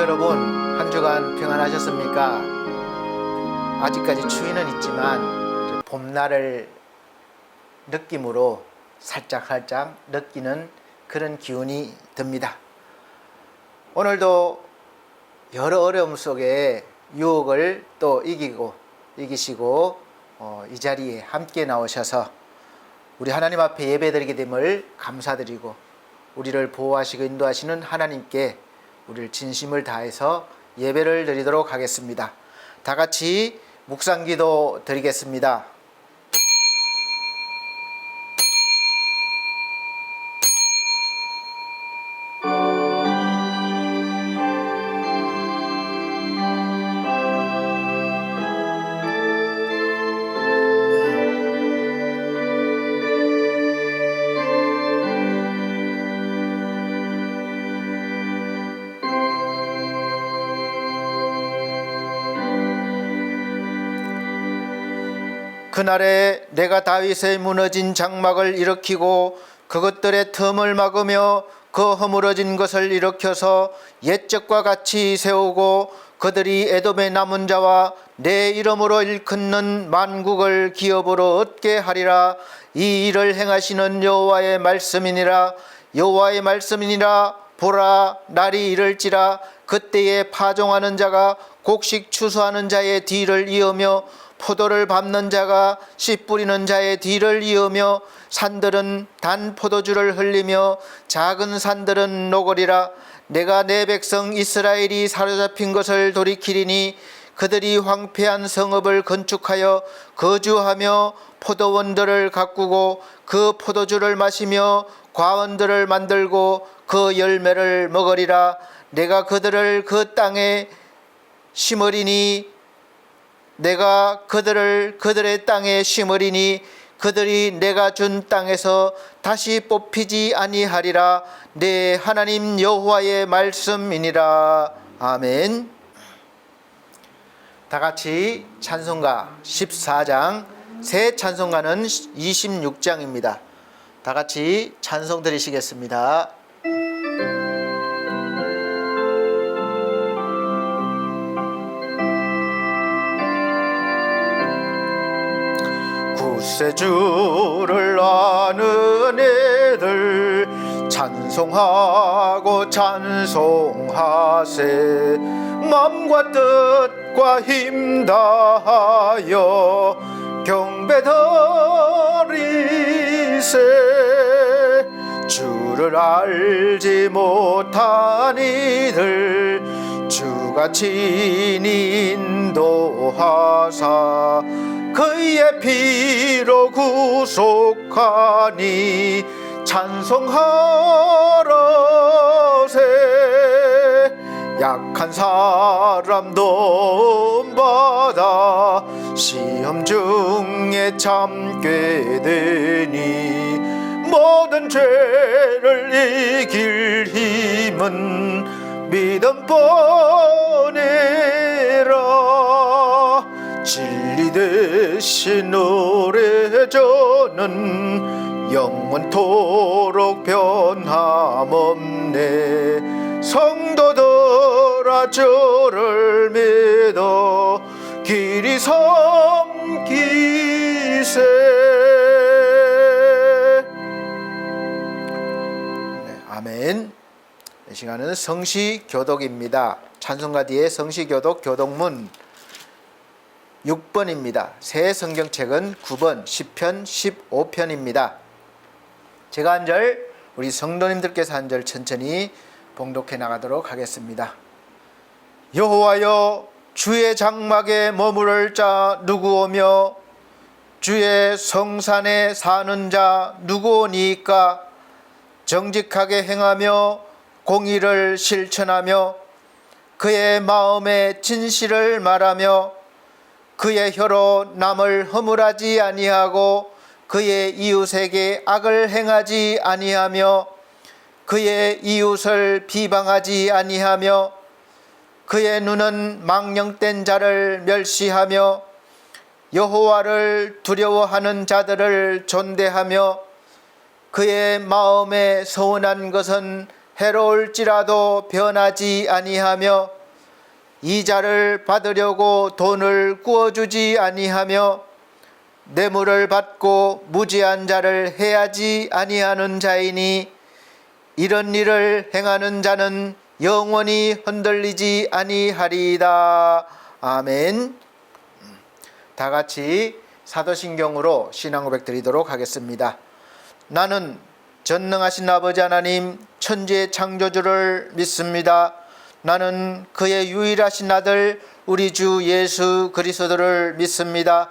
여러분, 한 주간 평안하셨습니까? 아직까지 추위는 있지만 봄날을 느낌으로 살짝 느끼는 그런 기운이 듭니다. 오늘도 여러 어려움 속에 유혹을 또 이기시고 이 자리에 함께 나오셔서 우리 하나님 앞에 예배드리게 됨을 감사드리고, 우리를 보호하시고 인도하시는 하나님께 우리를 진심을 다해서 예배를 드리도록 하겠습니다. 다 같이 묵상기도 드리겠습니다. 그날에 내가 다윗의 무너진 장막을 일으키고 그것들의 틈을 막으며 그 허물어진 것을 일으켜서 옛적과 같이 세우고, 그들이 에돔의 남은 자와 내 이름으로 일컫는 만국을 기업으로 얻게 하리라. 이 일을 행하시는 여호와의 말씀이니라. 여호와의 말씀이니라. 보라, 날이 이를지라. 그때에 파종하는 자가 곡식 추수하는 자의 뒤를 이으며 포도를 밟는 자가 씨 뿌리는 자의 뒤를 이으며, 산들은 단 포도주를 흘리며 작은 산들은 녹으리라. 내가 내 백성 이스라엘이 사로잡힌 것을 돌이키리니 그들이 황폐한 성읍을 건축하여 거주하며 포도원들을 가꾸고 그 포도주를 마시며 과원들을 만들고 그 열매를 먹으리라. 내가 그들을 그 땅에 심으리니 내가 그들을 그들의 땅에 심으리니 그들이 내가 준 땅에서 다시 뽑히지 아니하리라. 내 하나님 여호와의 말씀이니라. 아멘. 다 같이 찬송가 14장, 새 찬송가는 26장입니다. 다 같이 찬송 드리시겠습니다. 구세주를 아는 애들 찬송하고 찬송하세. 마음과 뜻과 힘 다하여 경배드리세. 주를 알지 못한 이들 주가 친히 인도하사 그의 피로 구속하니 찬송하라세. 약한 사람 도움받아 시험 중에 참게 되니 모든 죄를 이길 힘은 믿음뿐이라. 진리 대신 노래 저는 영원토록 변함없네. 성도들아 주를 믿어 길이 섬기세. 네, 아멘. 이 시간은 성시교독입니다. 찬송가 뒤에 성시교독 교독문 6번입니다. 새 성경책은 9번, 10편, 15편입니다. 제가 한 절, 우리 성도님들께서 한 절 천천히 봉독해 나가도록 하겠습니다. 여호와여, 주의 장막에 머무를 자 누구오며 주의 성산에 사는 자 누구오니까? 정직하게 행하며 공의를 실천하며 그의 마음에 진실을 말하며 그의 혀로 남을 허물하지 아니하고 그의 이웃에게 악을 행하지 아니하며 그의 이웃을 비방하지 아니하며 그의 눈은 망령된 자를 멸시하며 여호와를 두려워하는 자들을 존대하며 그의 마음에 서운한 것은 해로울지라도 변하지 아니하며 이자를 받으려고 돈을 구워주지 아니하며 뇌물을 받고 무지한 자를 해하지 아니하는 자이니 이런 일을 행하는 자는 영원히 흔들리지 아니하리이다. 아멘. 다 같이 사도신경으로 신앙 고백 드리도록 하겠습니다. 나는 전능하신 아버지 하나님 천지의 창조주를 믿습니다. 나는 그의 유일하신 아들 우리 주 예수 그리스도를 믿습니다.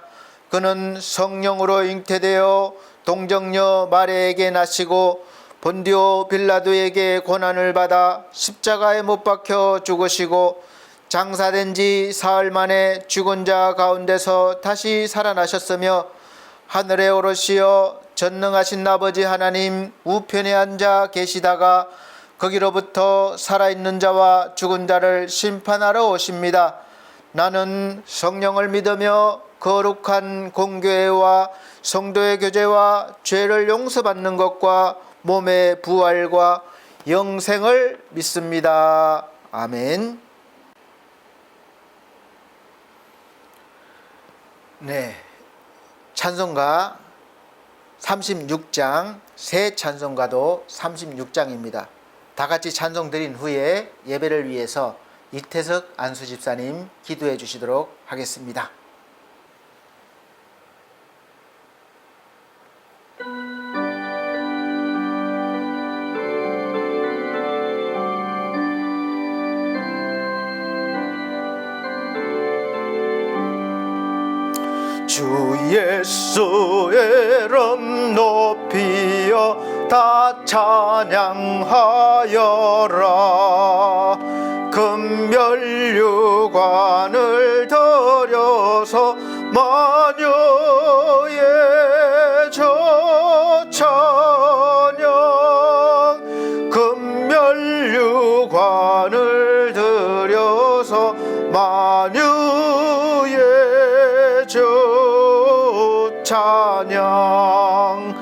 그는 성령으로 잉태되어 동정녀 마리아에게 나시고 본디오 빌라도에게 고난을 받아 십자가에 못 박혀 죽으시고 장사된 지 사흘 만에 죽은 자 가운데서 다시 살아나셨으며 하늘에 오르시어 전능하신 아버지 하나님 우편에 앉아 계시다가 거기로부터 살아있는 자와 죽은 자를 심판하러 오십니다. 나는 성령을 믿으며 거룩한 공교회와 성도의 교제와 죄를 용서받는 것과 몸의 부활과 영생을 믿습니다. 아멘. 네, 찬송가 36장, 새 찬송가도 36장입니다. 다 같이 찬송 드린 후에 예배를 위해서 이태석 안수 집사님 기도해 주시도록 하겠습니다. 주 예수의 이름 높이어 다 찬양하여라. 금면류관을 들여서 마녀의 저 찬양 금면류관을 들여서 마녀의 저 찬양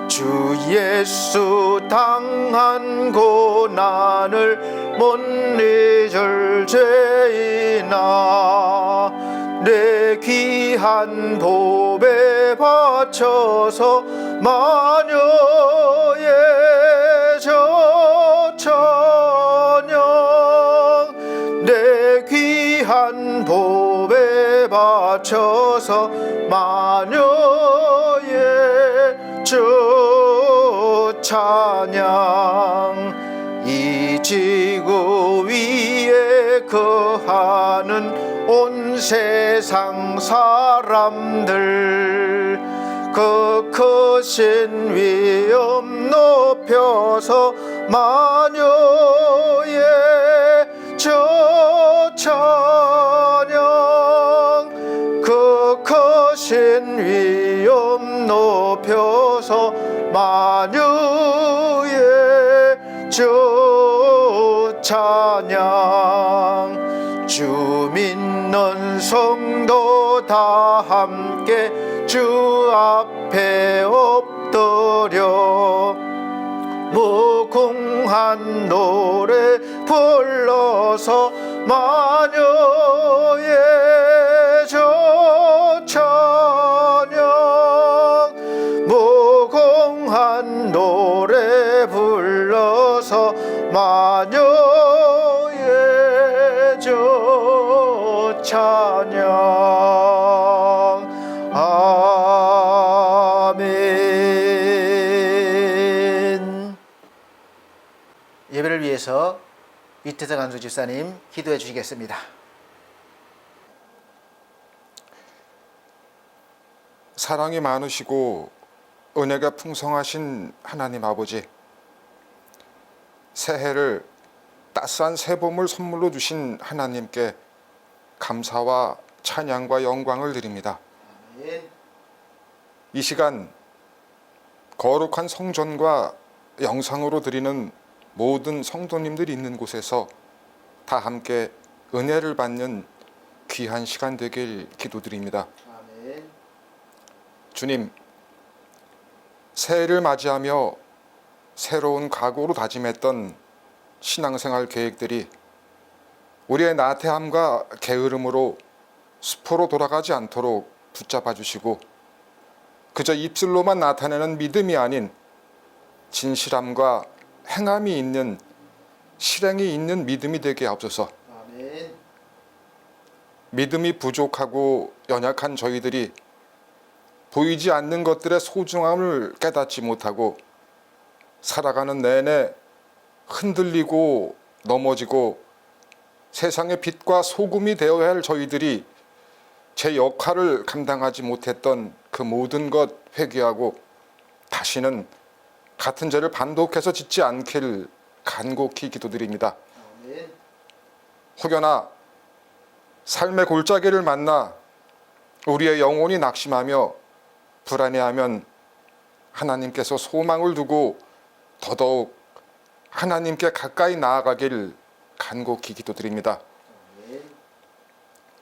주 예수 당한 고난을 못 잊을 죄이나 내 귀한 보배 바쳐서 마녀의 저 찬양 내 귀한 보배 바쳐서 마녀의 저 찬양 이 지구 위에 거하는 온 세상 사람들 그 크신 위엄 높여서 마녀의 저 찬양 그 크신 위엄 높여서 마녀의 저 찬양 주 믿는 성도 다 함께 주 앞에 엎드려 무궁한 노래 불러서 마녀의 저 찬양 무궁한 노래 불러서 마녀의 저 찬양 아멘. 예배를 위해서 이태석 안수 집사님 기도해 주시겠습니다. 사랑이 많으시고 은혜가 풍성하신 하나님 아버지, 새해를 따스한 새봄을 선물로 주신 하나님께 감사와 찬양과 영광을 드립니다. 이 시간 거룩한 성전과 영상으로 드리는 모든 성도님들이 있는 곳에서 다 함께 은혜를 받는 귀한 시간 되길 기도드립니다. 아멘. 주님, 새해를 맞이하며 새로운 각오로 다짐했던 신앙생활 계획들이 우리의 나태함과 게으름으로 수포로 돌아가지 않도록 붙잡아 주시고 그저 입술로만 나타내는 믿음이 아닌 진실함과 행함이 있는 실행이 있는 믿음이 되게 하옵소서. 아멘. 믿음이 부족하고 연약한 저희들이 보이지 않는 것들의 소중함을 깨닫지 못하고 살아가는 내내 흔들리고 넘어지고 세상의 빛과 소금이 되어야 할 저희들이 제 역할을 감당하지 못했던 그 모든 것 회개하고 다시는 같은 죄를 반복해서 짓지 않길 간곡히 기도드립니다. 아멘. 혹여나 삶의 골짜기를 만나 우리의 영혼이 낙심하며 불안해하면 하나님께서 소망을 두고 더더욱 하나님께 가까이 나아가길 간곡히 기도드립니다. 아멘.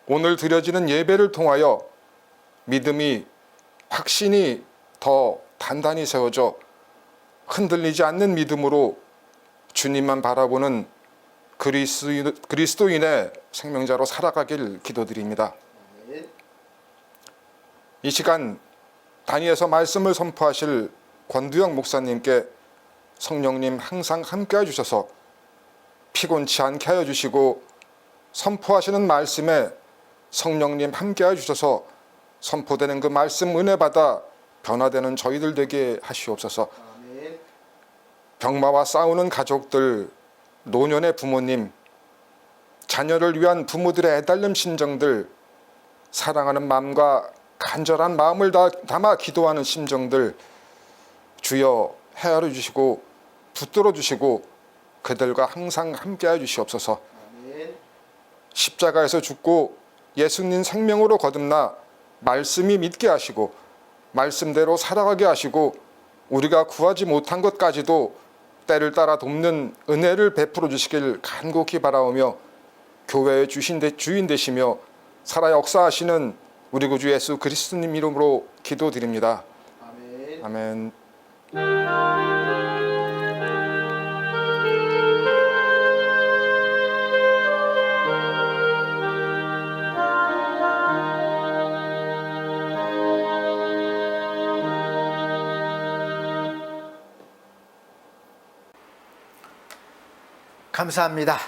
오늘 드려지는 예배를 통하여 믿음이 확신이 더 단단히 세워져 흔들리지 않는 믿음으로 주님만 바라보는 그리스도인의 생명자로 살아가길 기도드립니다. 아멘. 이 시간 단위에서 말씀을 선포하실 권두영 목사님께 성령님 항상 함께해 주셔서 피곤치 않게 하여 주시고 선포하시는 말씀에 성령님 함께해 주셔서 선포되는 그 말씀 은혜 받아 변화되는 저희들 되게 하시옵소서. 아멘. 병마와 싸우는 가족들, 노년의 부모님, 자녀를 위한 부모들의 애달름 심정들, 사랑하는 마음과 간절한 마음을 담아 기도하는 심정들 주여 헤아려 주시고 붙들어 주시고 그들과 항상 함께해 주시옵소서. 아멘. 십자가에서 죽고 예수님 생명으로 거듭나 말씀이 믿게 하시고 말씀대로 살아가게 하시고 우리가 구하지 못한 것까지도 때를 따라 돕는 은혜를 베풀어 주시길 간곡히 바라오며 교회의 주인 되시며 살아 역사하시는 우리 구주 예수 그리스도님 이름으로 기도드립니다. 아멘. 아멘. 감사합니다.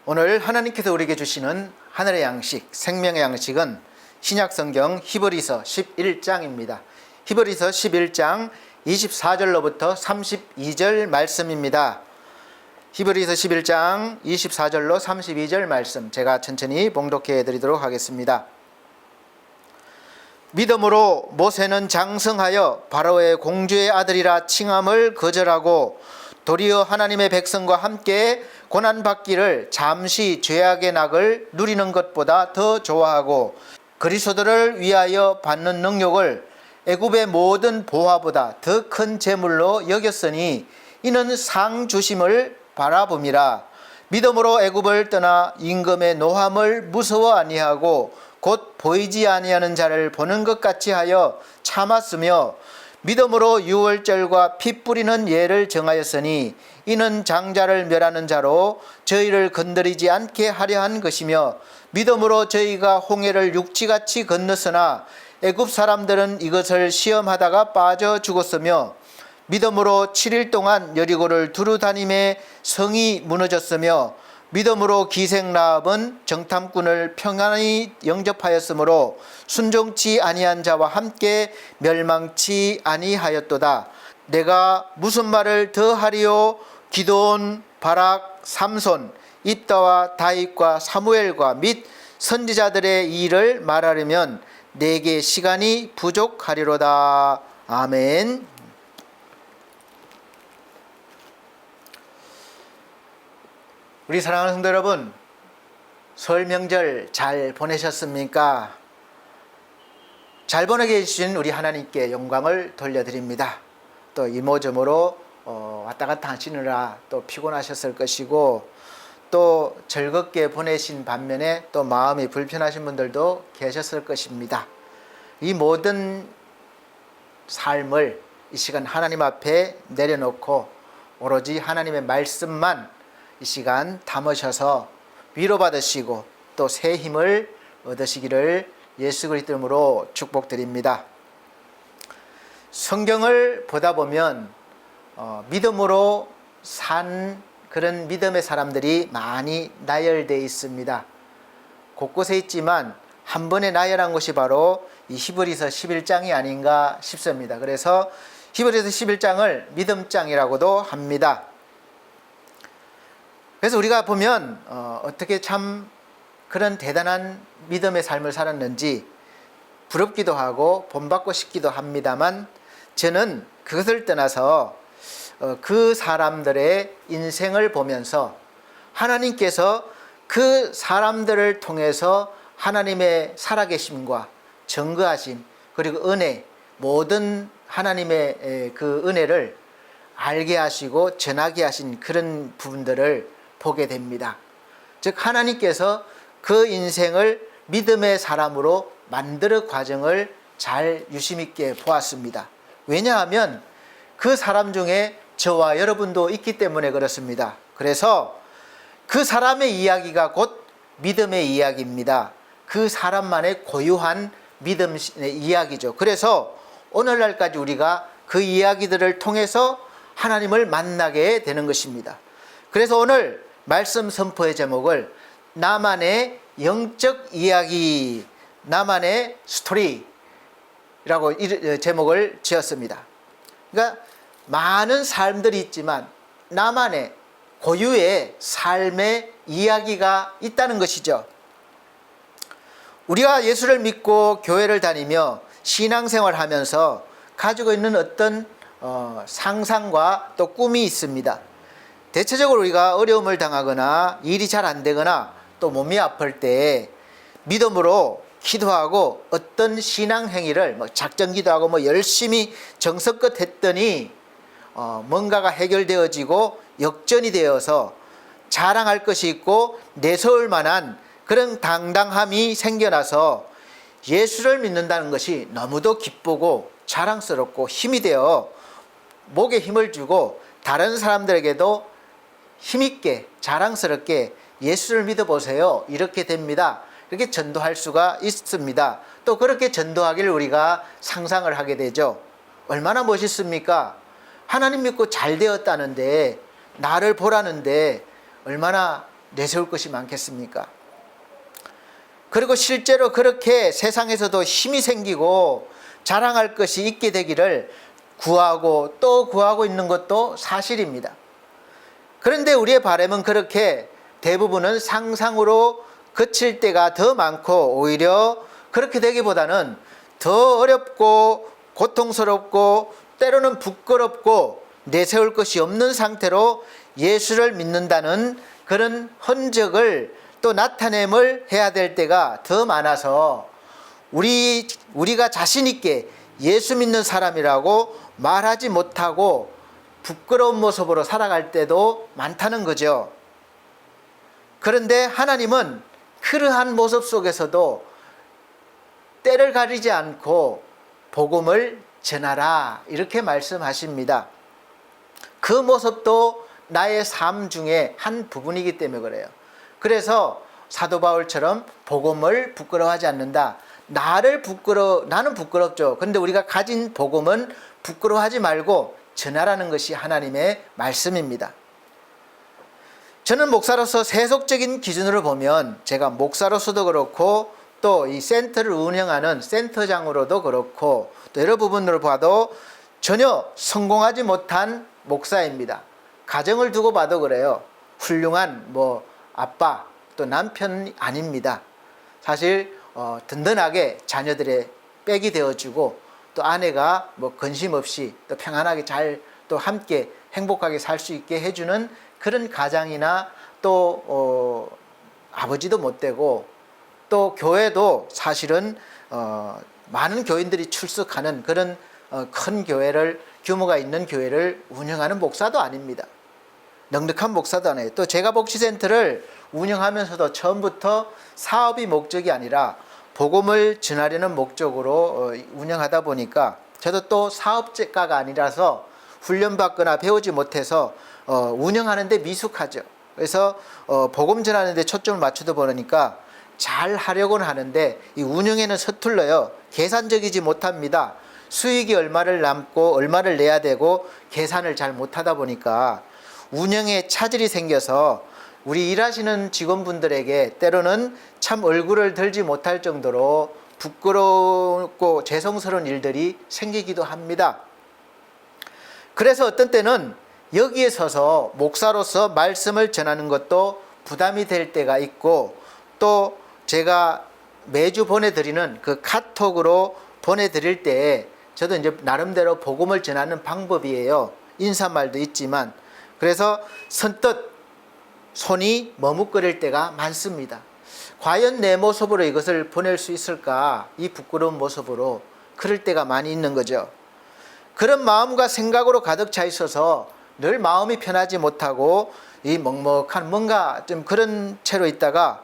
오늘 하나님께서 우리에게 주시는 하늘의 양식, 생명의 양식은 신약성경 히브리서 11장입니다. 히브리서 11장 24절로부터 32절 말씀입니다. 히브리서 11장 24절로 32절 말씀 제가 천천히 봉독해 드리도록 하겠습니다. 믿음으로 모세는 장성하여 바로의 공주의 아들이라 칭함을 거절하고 도리어 하나님의 백성과 함께 고난받기를 잠시 죄악의 낙을 누리는 것보다 더 좋아하고 그리스도를 위하여 받는 능력을 애굽의 모든 보화보다 더 큰 재물로 여겼으니 이는 상 주심을 바라봄이라. 믿음으로 애굽을 떠나 임금의 노함을 무서워 아니하고 곧 보이지 아니하는 자를 보는 것 같이 하여 참았으며 믿음으로 유월절과 피 뿌리는 예를 정하였으니 이는 장자를 멸하는 자로 저희를 건드리지 않게 하려 한 것이며 믿음으로 저희가 홍해를 육지같이 건넜으나 애굽 사람들은 이것을 시험하다가 빠져 죽었으며 믿음으로 7일 동안 여리고를 두루 다니매 성이 무너졌으며 믿음으로 기생라합은 정탐꾼을 평안히 영접하였으므로 순종치 아니한 자와 함께 멸망치 아니하였도다. 내가 무슨 말을 더하리요? 기드온, 바락, 삼손, 입다와 다윗과 사무엘과 및 선지자들의 일을 말하려면 내게 시간이 부족하리로다. 아멘. 우리 사랑하는 성도 여러분, 설 명절 잘 보내셨습니까? 잘 보내게 해주신 우리 하나님께 영광을 돌려드립니다. 또 이모저모로 왔다 갔다 하시느라 또 피곤하셨을 것이고 또 즐겁게 보내신 반면에 또 마음이 불편하신 분들도 계셨을 것입니다. 이 모든 삶을 이 시간 하나님 앞에 내려놓고 오로지 하나님의 말씀만 이 시간 담으셔서 위로받으시고 또 새 힘을 얻으시기를 예수 그리스도 이름으로 축복드립니다. 성경을 보다 보면 믿음으로 산 그런 믿음의 사람들이 많이 나열되어 있습니다. 곳곳에 있지만 한 번에 나열한 것이 바로 이 히브리서 11장이 아닌가 싶습니다. 그래서 히브리서 11장을 믿음장이라고도 합니다. 그래서 우리가 보면 어떻게 참 그런 대단한 믿음의 삶을 살았는지 부럽기도 하고 본받고 싶기도 합니다만, 저는 그것을 떠나서 그 사람들의 인생을 보면서 하나님께서 그 사람들을 통해서 하나님의 살아계심과 증거하심 그리고 은혜, 모든 하나님의 그 은혜를 알게 하시고 전하게 하신 그런 부분들을 보게 됩니다. 즉 하나님께서 그 인생을 믿음의 사람으로 만드는 과정을 잘 유심 있게 보았습니다. 왜냐하면 그 사람 중에 저와 여러분도 있기 때문에 그렇습니다. 그래서 그 사람의 이야기가 곧 믿음의 이야기입니다. 그 사람만의 고유한 믿음의 이야기죠. 그래서 오늘날까지 우리가 그 이야기들을 통해서 하나님을 만나게 되는 것입니다. 그래서 오늘 말씀 선포의 제목을 나만의 영적 이야기, 나만의 스토리라고 제목을 지었습니다. 그러니까 많은 삶들이 있지만 나만의 고유의 삶의 이야기가 있다는 것이죠. 우리가 예수를 믿고 교회를 다니며 신앙생활을 하면서 가지고 있는 어떤 상상과 또 꿈이 있습니다. 대체적으로 우리가 어려움을 당하거나 일이 잘 안 되거나 또 몸이 아플 때 믿음으로 기도하고 어떤 신앙 행위를 작정 기도하고 열심히 정성껏 했더니 뭔가가 해결되어지고 역전이 되어서 자랑할 것이 있고 내세울 만한 그런 당당함이 생겨나서 예수를 믿는다는 것이 너무도 기쁘고 자랑스럽고 힘이 되어 목에 힘을 주고 다른 사람들에게도 힘있게 자랑스럽게 예수를 믿어보세요 이렇게 됩니다. 이렇게 전도할 수가 있습니다. 또 그렇게 전도하기를 우리가 상상을 하게 되죠. 얼마나 멋있습니까? 하나님 믿고 잘 되었다는데, 나를 보라는데 얼마나 내세울 것이 많겠습니까? 그리고 실제로 그렇게 세상에서도 힘이 생기고 자랑할 것이 있게 되기를 구하고 또 구하고 있는 것도 사실입니다. 그런데 우리의 바람은 그렇게 대부분은 상상으로 그칠 때가 더 많고, 오히려 그렇게 되기보다는 더 어렵고 고통스럽고 때로는 부끄럽고 내세울 것이 없는 상태로 예수를 믿는다는 그런 흔적을 또 나타냄을 해야 될 때가 더 많아서 우리가 자신 있게 예수 믿는 사람이라고 말하지 못하고 부끄러운 모습으로 살아갈 때도 많다는 거죠. 그런데 하나님은 그러한 모습 속에서도 때를 가리지 않고 복음을 전하라 이렇게 말씀하십니다. 그 모습도 나의 삶 중에 한 부분이기 때문에 그래요. 그래서 사도 바울처럼 복음을 부끄러워하지 않는다. 나는 부끄럽죠. 그런데 우리가 가진 복음은 부끄러워하지 말고 전하라는 것이 하나님의 말씀입니다. 저는 목사로서 세속적인 기준으로 보면, 제가 목사로서도 그렇고 또 이 센터를 운영하는 센터장으로도 그렇고 또 여러 부분으로 봐도 전혀 성공하지 못한 목사입니다. 가정을 두고 봐도 그래요. 훌륭한 아빠 또 남편이 아닙니다. 사실 든든하게 자녀들의 백이 되어주고 또 아내가 근심 없이 또 평안하게 잘 또 함께 행복하게 살 수 있게 해주는 그런 가장이나 또 아버지도 못 되고, 또 교회도 사실은 많은 교인들이 출석하는 그런 큰 교회를, 규모가 있는 교회를 운영하는 목사도 아닙니다. 넉넉한 목사도 아니에요. 또 제가 복지센터를 운영하면서도 처음부터 사업이 목적이 아니라 복음을 전하려는 목적으로 운영하다 보니까, 저도 또 사업가가 아니라서 훈련받거나 배우지 못해서 운영하는데 미숙하죠. 그래서 복음 전하는 데 초점을 맞추다 보니까 잘 하려고는 하는데 이 운영에는 서툴러요. 계산적이지 못합니다. 수익이 얼마를 남고 얼마를 내야 되고 계산을 잘 못하다 보니까 운영에 차질이 생겨서 우리 일하시는 직원분들에게 때로는 참 얼굴을 들지 못할 정도로 부끄럽고 죄송스러운 일들이 생기기도 합니다. 그래서 어떤 때는 여기에 서서 목사로서 말씀을 전하는 것도 부담이 될 때가 있고, 또 제가 매주 보내드리는 그 카톡으로 보내드릴 때 저도 이제 나름대로 복음을 전하는 방법이에요. 인사말도 있지만. 그래서 선뜻 손이 머뭇거릴 때가 많습니다. 과연 내 모습으로 이것을 보낼 수 있을까? 이 부끄러운 모습으로. 그럴 때가 많이 있는 거죠. 그런 마음과 생각으로 가득 차 있어서 늘 마음이 편하지 못하고 이 먹먹한 뭔가 좀 그런 채로 있다가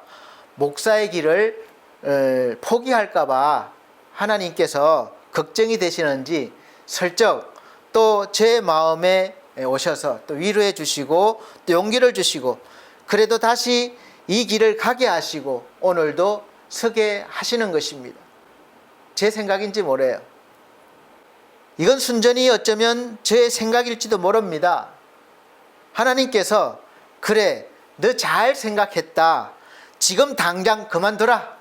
목사의 길을 포기할까 봐 하나님께서 걱정이 되시는지 슬쩍 또 제 마음에 오셔서 또 위로해 주시고 또 용기를 주시고 그래도 다시 이 길을 가게 하시고 오늘도 서게 하시는 것입니다. 제 생각인지 모르요. 이건 순전히 어쩌면 제 생각일지도 모릅니다. 하나님께서 그래, 너 잘 생각했다. 지금 당장 그만둬라.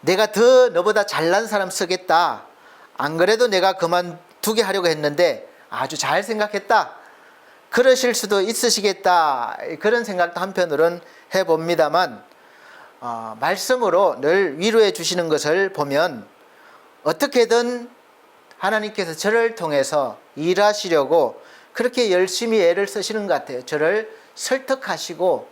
내가 더 너보다 잘난 사람 쓰겠다. 안 그래도 내가 그만두게 하려고 했는데 아주 잘 생각했다. 그러실 수도 있으시겠다. 그런 생각도 한편으로는 해봅니다만 말씀으로 늘 위로해 주시는 것을 보면 어떻게든 하나님께서 저를 통해서 일하시려고 그렇게 열심히 애를 쓰시는 것 같아요. 저를 설득하시고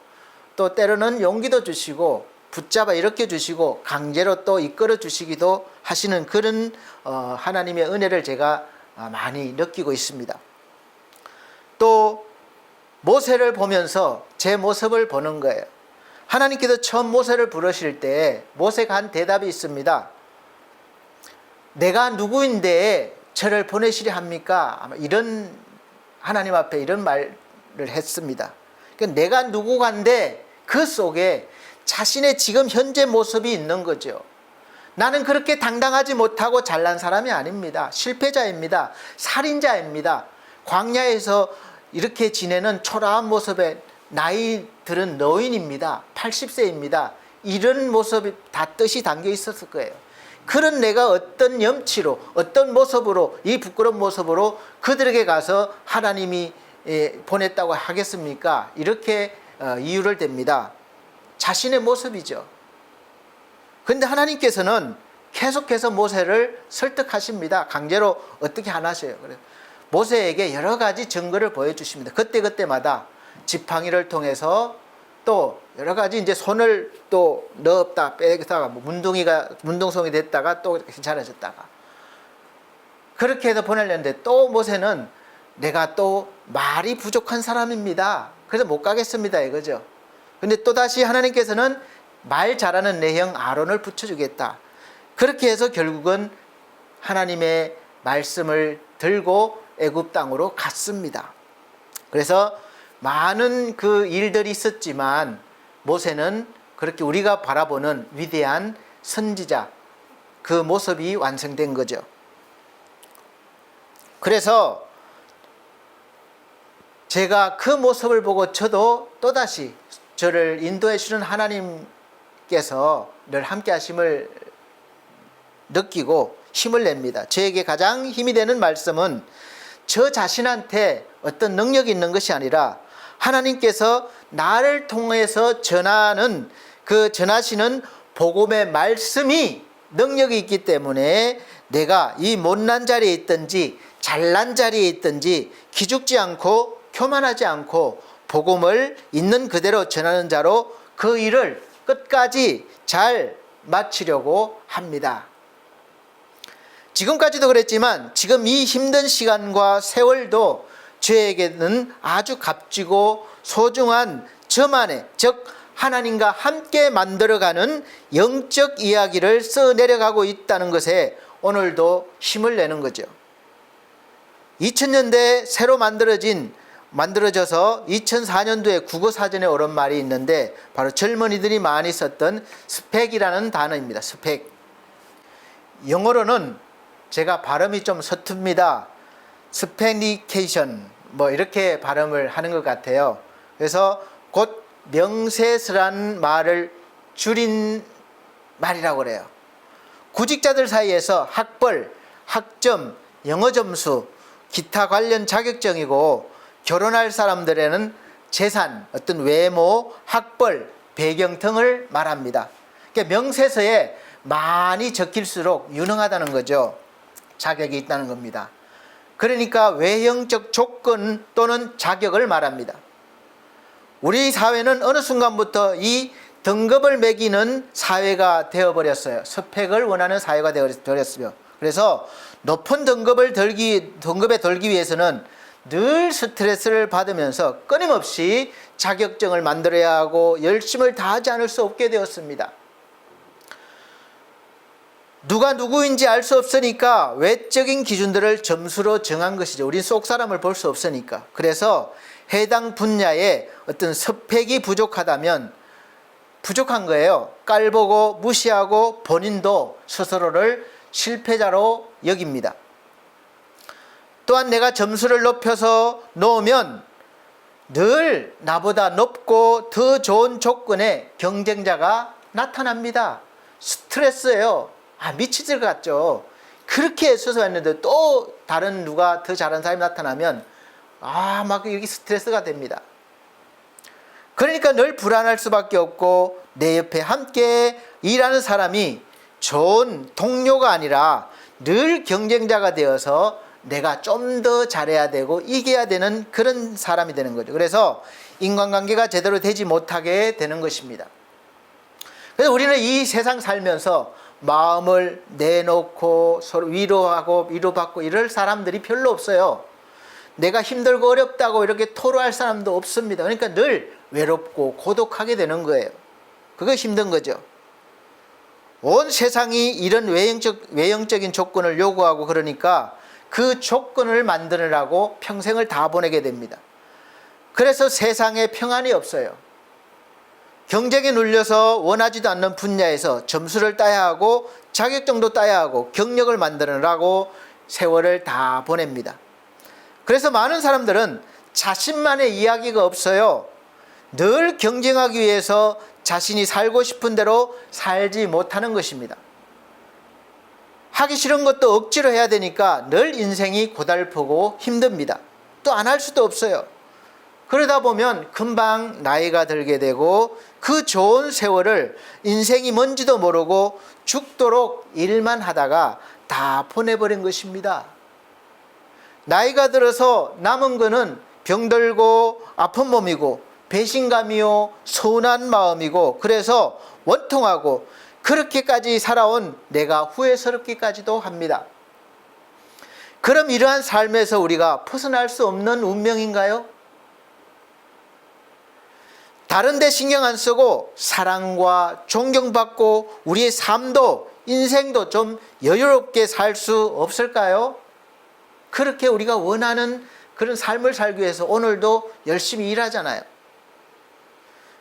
또 때로는 용기도 주시고 붙잡아 일으켜 주시고 강제로 또 이끌어 주시기도 하시는 그런 하나님의 은혜를 제가 많이 느끼고 있습니다. 또 모세를 보면서 제 모습을 보는 거예요. 하나님께서 처음 모세를 부르실 때 모세가 한 대답이 있습니다. 내가 누구인데 저를 보내시려 합니까? 아마 이런 하나님 앞에 이런 말을 했습니다. 그러니까 내가 누구간데 그 속에 자신의 지금 현재 모습이 있는 거죠. 나는 그렇게 당당하지 못하고 잘난 사람이 아닙니다. 실패자입니다. 살인자입니다. 광야에서 이렇게 지내는 초라한 모습에 나이 들은 노인입니다. 80세입니다. 이런 모습이 다 뜻이 담겨 있었을 거예요. 그런 내가 어떤 염치로 어떤 모습으로 이 부끄러운 모습으로 그들에게 가서 하나님이 보냈다고 하겠습니까? 이렇게 이유를 댑니다. 자신의 모습이죠. 그런데 하나님께서는 계속해서 모세를 설득하십니다. 강제로 어떻게 안 하셔요. 그래서 모세에게 여러 가지 증거를 보여주십니다. 그때그때마다 지팡이를 통해서 또 여러 가지 이제 손을 또 넣었다 빼다가 문둥송이 됐다가 또 괜찮아졌다가 그렇게 해서 보내려는데 또 모세는 내가 또 말이 부족한 사람입니다. 그래서 못 가겠습니다 이거죠. 근데 또다시 하나님께서는 말 잘하는 내 형 아론을 붙여주겠다. 그렇게 해서 결국은 하나님의 말씀을 들고 애굽 땅으로 갔습니다. 그래서 많은 그 일들이 있었지만 모세는 그렇게 우리가 바라보는 위대한 선지자 그 모습이 완성된 거죠. 그래서 제가 그 모습을 보고 저도 또다시 저를 인도해 주는 하나님께서 늘 함께 하심을 느끼고 힘을 냅니다. 저에게 가장 힘이 되는 말씀은 저 자신한테 어떤 능력이 있는 것이 아니라 하나님께서 나를 통해서 전하시는 복음의 말씀이 능력이 있기 때문에 내가 이 못난 자리에 있든지 잘난 자리에 있든지 기죽지 않고 교만하지 않고 복음을 있는 그대로 전하는 자로 그 일을 끝까지 잘 마치려고 합니다. 지금까지도 그랬지만 지금 이 힘든 시간과 세월도 저에게는 아주 값지고 소중한 저만의, 즉 하나님과 함께 만들어가는 영적 이야기를 써내려가고 있다는 것에 오늘도 힘을 내는 거죠. 2000년대에 새로 만들어진 만들어져서 2004년도에 국어사전에 오른 말이 있는데 바로 젊은이들이 많이 썼던 스펙이라는 단어입니다. 스펙. 영어로는 제가 발음이 좀 서툽니다. 스페니케이션 뭐 이렇게 발음을 하는 것 같아요. 그래서 곧 명세스라는 말을 줄인 말이라고 그래요. 구직자들 사이에서 학벌, 학점, 영어 점수, 기타 관련 자격증이고 결혼할 사람들에는 재산, 어떤 외모, 학벌, 배경 등을 말합니다. 그러니까 명세서에 많이 적힐수록 유능하다는 거죠. 자격이 있다는 겁니다. 그러니까 외형적 조건 또는 자격을 말합니다. 우리 사회는 어느 순간부터 이 등급을 매기는 사회가 되어버렸어요. 스펙을 원하는 사회가 되어버렸어요. 그래서 높은 등급에 들기 위해서는 늘 스트레스를 받으면서 끊임없이 자격증을 만들어야 하고 열심을 다하지 않을 수 없게 되었습니다. 누가 누구인지 알 수 없으니까 외적인 기준들을 점수로 정한 것이죠. 우린 속 사람을 볼 수 없으니까. 그래서 해당 분야에 어떤 스펙이 부족하다면 부족한 거예요. 깔보고 무시하고 본인도 스스로를 실패자로 여깁니다. 또한 내가 점수를 높여서 놓으면 늘 나보다 높고 더 좋은 조건의 경쟁자가 나타납니다. 스트레스예요. 미치질 것 같죠. 그렇게 애써서 했는데 또 다른 누가 더 잘하는 사람이 나타나면 막 여기 스트레스가 됩니다. 그러니까 늘 불안할 수밖에 없고 내 옆에 함께 일하는 사람이 좋은 동료가 아니라 늘 경쟁자가 되어서 내가 좀 더 잘해야 되고 이겨야 되는 그런 사람이 되는 거죠. 그래서 인간관계가 제대로 되지 못하게 되는 것입니다. 그래서 우리는 이 세상 살면서 마음을 내놓고 서로 위로하고 위로받고 이럴 사람들이 별로 없어요. 내가 힘들고 어렵다고 이렇게 토로할 사람도 없습니다. 그러니까 늘 외롭고 고독하게 되는 거예요. 그거 힘든 거죠. 온 세상이 이런 외형적인 조건을 요구하고 그러니까 그 조건을 만드느라고 평생을 다 보내게 됩니다. 그래서 세상에 평안이 없어요. 경쟁에 눌려서 원하지도 않는 분야에서 점수를 따야 하고 자격증도 따야 하고 경력을 만드느라고 세월을 다 보냅니다. 그래서 많은 사람들은 자신만의 이야기가 없어요. 늘 경쟁하기 위해서 자신이 살고 싶은 대로 살지 못하는 것입니다. 하기 싫은 것도 억지로 해야 되니까 늘 인생이 고달프고 힘듭니다. 또 안 할 수도 없어요. 그러다 보면 금방 나이가 들게 되고 그 좋은 세월을 인생이 뭔지도 모르고 죽도록 일만 하다가 다 보내버린 것입니다. 나이가 들어서 남은 거는 병들고 아픈 몸이고 배신감이요 서운한 마음이고 그래서 원통하고 그렇게까지 살아온 내가 후회스럽기까지도 합니다. 그럼 이러한 삶에서 우리가 벗어날 수 없는 운명인가요? 다른 데 신경 안 쓰고 사랑과 존경받고 우리의 삶도 인생도 좀 여유롭게 살 수 없을까요? 그렇게 우리가 원하는 그런 삶을 살기 위해서 오늘도 열심히 일하잖아요.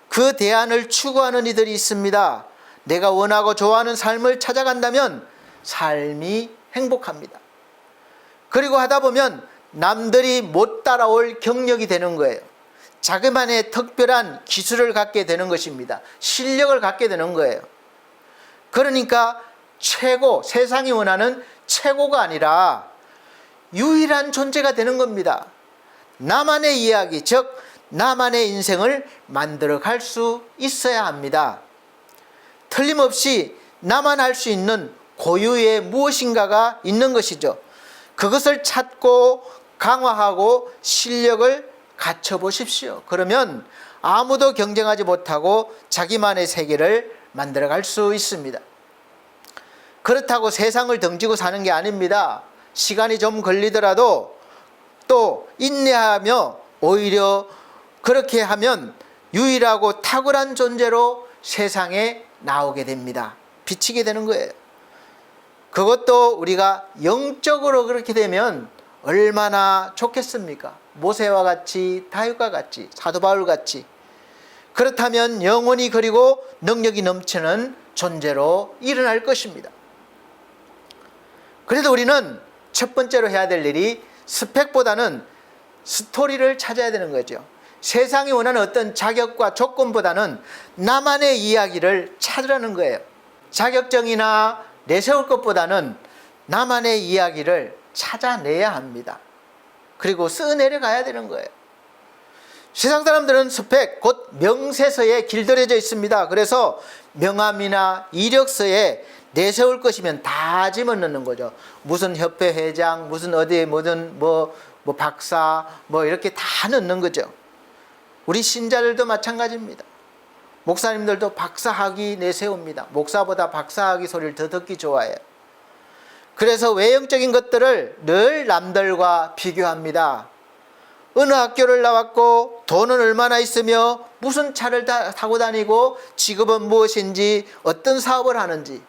그 대안을 추구하는 이들이 있습니다. 내가 원하고 좋아하는 삶을 찾아간다면 삶이 행복합니다. 그리고 하다 보면 남들이 못 따라올 경력이 되는 거예요. 자기만의 특별한 기술을 갖게 되는 것입니다. 실력을 갖게 되는 거예요. 그러니까 최고, 세상이 원하는 최고가 아니라 유일한 존재가 되는 겁니다. 나만의 이야기, 즉 나만의 인생을 만들어 갈 수 있어야 합니다. 틀림없이 나만 할 수 있는 고유의 무엇인가가 있는 것이죠. 그것을 찾고 강화하고 실력을 갖춰보십시오. 그러면 아무도 경쟁하지 못하고 자기만의 세계를 만들어갈 수 있습니다. 그렇다고 세상을 등지고 사는 게 아닙니다. 시간이 좀 걸리더라도 또 인내하며 오히려 그렇게 하면 유일하고 탁월한 존재로 세상에 나오게 됩니다. 비치게 되는 거예요. 그것도 우리가 영적으로 그렇게 되면 얼마나 좋겠습니까? 모세와 같이, 다윗과 같이, 사도 바울 같이, 그렇다면 영원히 그리고 능력이 넘치는 존재로 일어날 것입니다. 그래도 우리는 첫 번째로 해야 될 일이 스펙보다는 스토리를 찾아야 되는 거죠. 세상이 원하는 어떤 자격과 조건보다는 나만의 이야기를 찾으라는 거예요. 자격증이나 내세울 것보다는 나만의 이야기를 찾아내야 합니다. 그리고 써내려 가야 되는 거예요. 세상 사람들은 스펙, 곧 명세서에 길들여져 있습니다. 그래서 명함이나 이력서에 내세울 것이면 다 집어넣는 거죠. 무슨 협회 회장, 무슨 어디에 뭐든 뭐 박사, 뭐 이렇게 다 넣는 거죠. 우리 신자들도 마찬가지입니다. 목사님들도 박사학위 내세웁니다. 목사보다 박사학위 소리를 더 듣기 좋아해요. 그래서 외형적인 것들을 늘 남들과 비교합니다. 어느 학교를 나왔고 돈은 얼마나 있으며 무슨 차를 타고 다니고 직업은 무엇인지 어떤 사업을 하는지,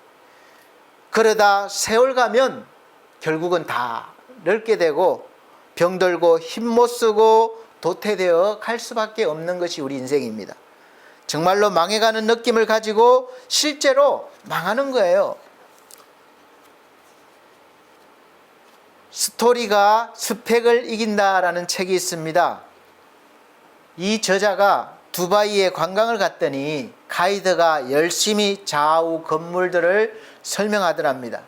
그러다 세월 가면 결국은 다 늙게 되고 병들고 힘 못 쓰고 도태되어 갈 수밖에 없는 것이 우리 인생입니다. 정말로 망해가는 느낌을 가지고 실제로 망하는 거예요. 스토리가 스펙을 이긴다라는 책이 있습니다. 이 저자가 두바이에 관광을 갔더니 가이드가 열심히 좌우 건물들을 설명하더랍니다.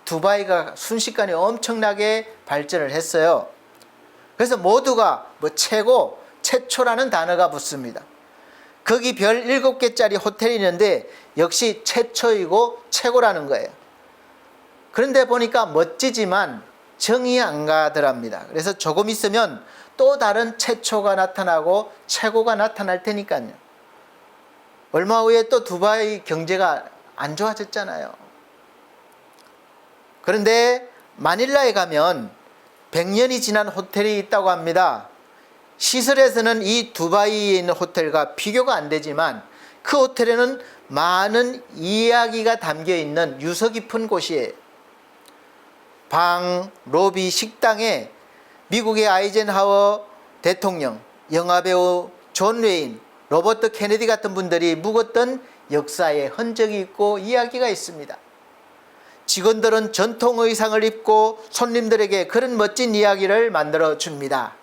두바이가 순식간에 엄청나게 발전을 했어요. 그래서 모두가 최고, 최초라는 단어가 붙습니다. 거기 별 7개짜리 호텔이 있는데 역시 최초이고 최고라는 거예요. 그런데 보니까 멋지지만 정이 안 가더랍니다. 그래서 조금 있으면 또 다른 최초가 나타나고 최고가 나타날 테니까요. 얼마 후에 또 두바이 경제가 안 좋아졌잖아요. 그런데 마닐라에 가면 100년이 지난 호텔이 있다고 합니다. 시설에서는 이 두바이에 있는 호텔과 비교가 안 되지만 그 호텔에는 많은 이야기가 담겨 있는 유서 깊은 곳이에요. 방, 로비, 식당에 미국의 아이젠하워 대통령, 영화배우 존 웨인, 로버트 케네디 같은 분들이 묵었던 역사의 흔적이 있고 이야기가 있습니다. 직원들은 전통 의상을 입고 손님들에게 그런 멋진 이야기를 만들어 줍니다.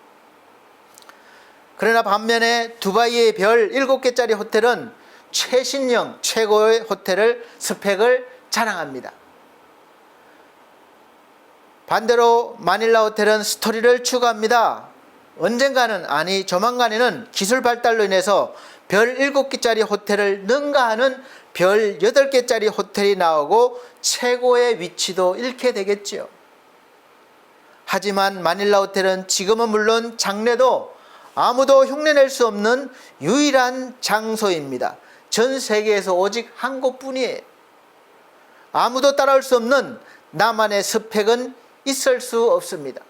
그러나 반면에 두바이의 별 7개짜리 호텔은 최신형 최고의 호텔을 스펙을 자랑합니다. 반대로 마닐라 호텔은 스토리를 추구합니다. 언젠가는, 아니 조만간에는 기술 발달로 인해서 별 7개짜리 호텔을 능가하는 별 8개짜리 호텔이 나오고 최고의 위치도 잃게 되겠지요. 하지만 마닐라 호텔은 지금은 물론 장래도 아무도 흉내낼 수 없는 유일한 장소입니다. 전 세계에서 오직 한 곳뿐이에요. 아무도 따라올 수 없는 나만의 스펙은 있을 수 없습니다.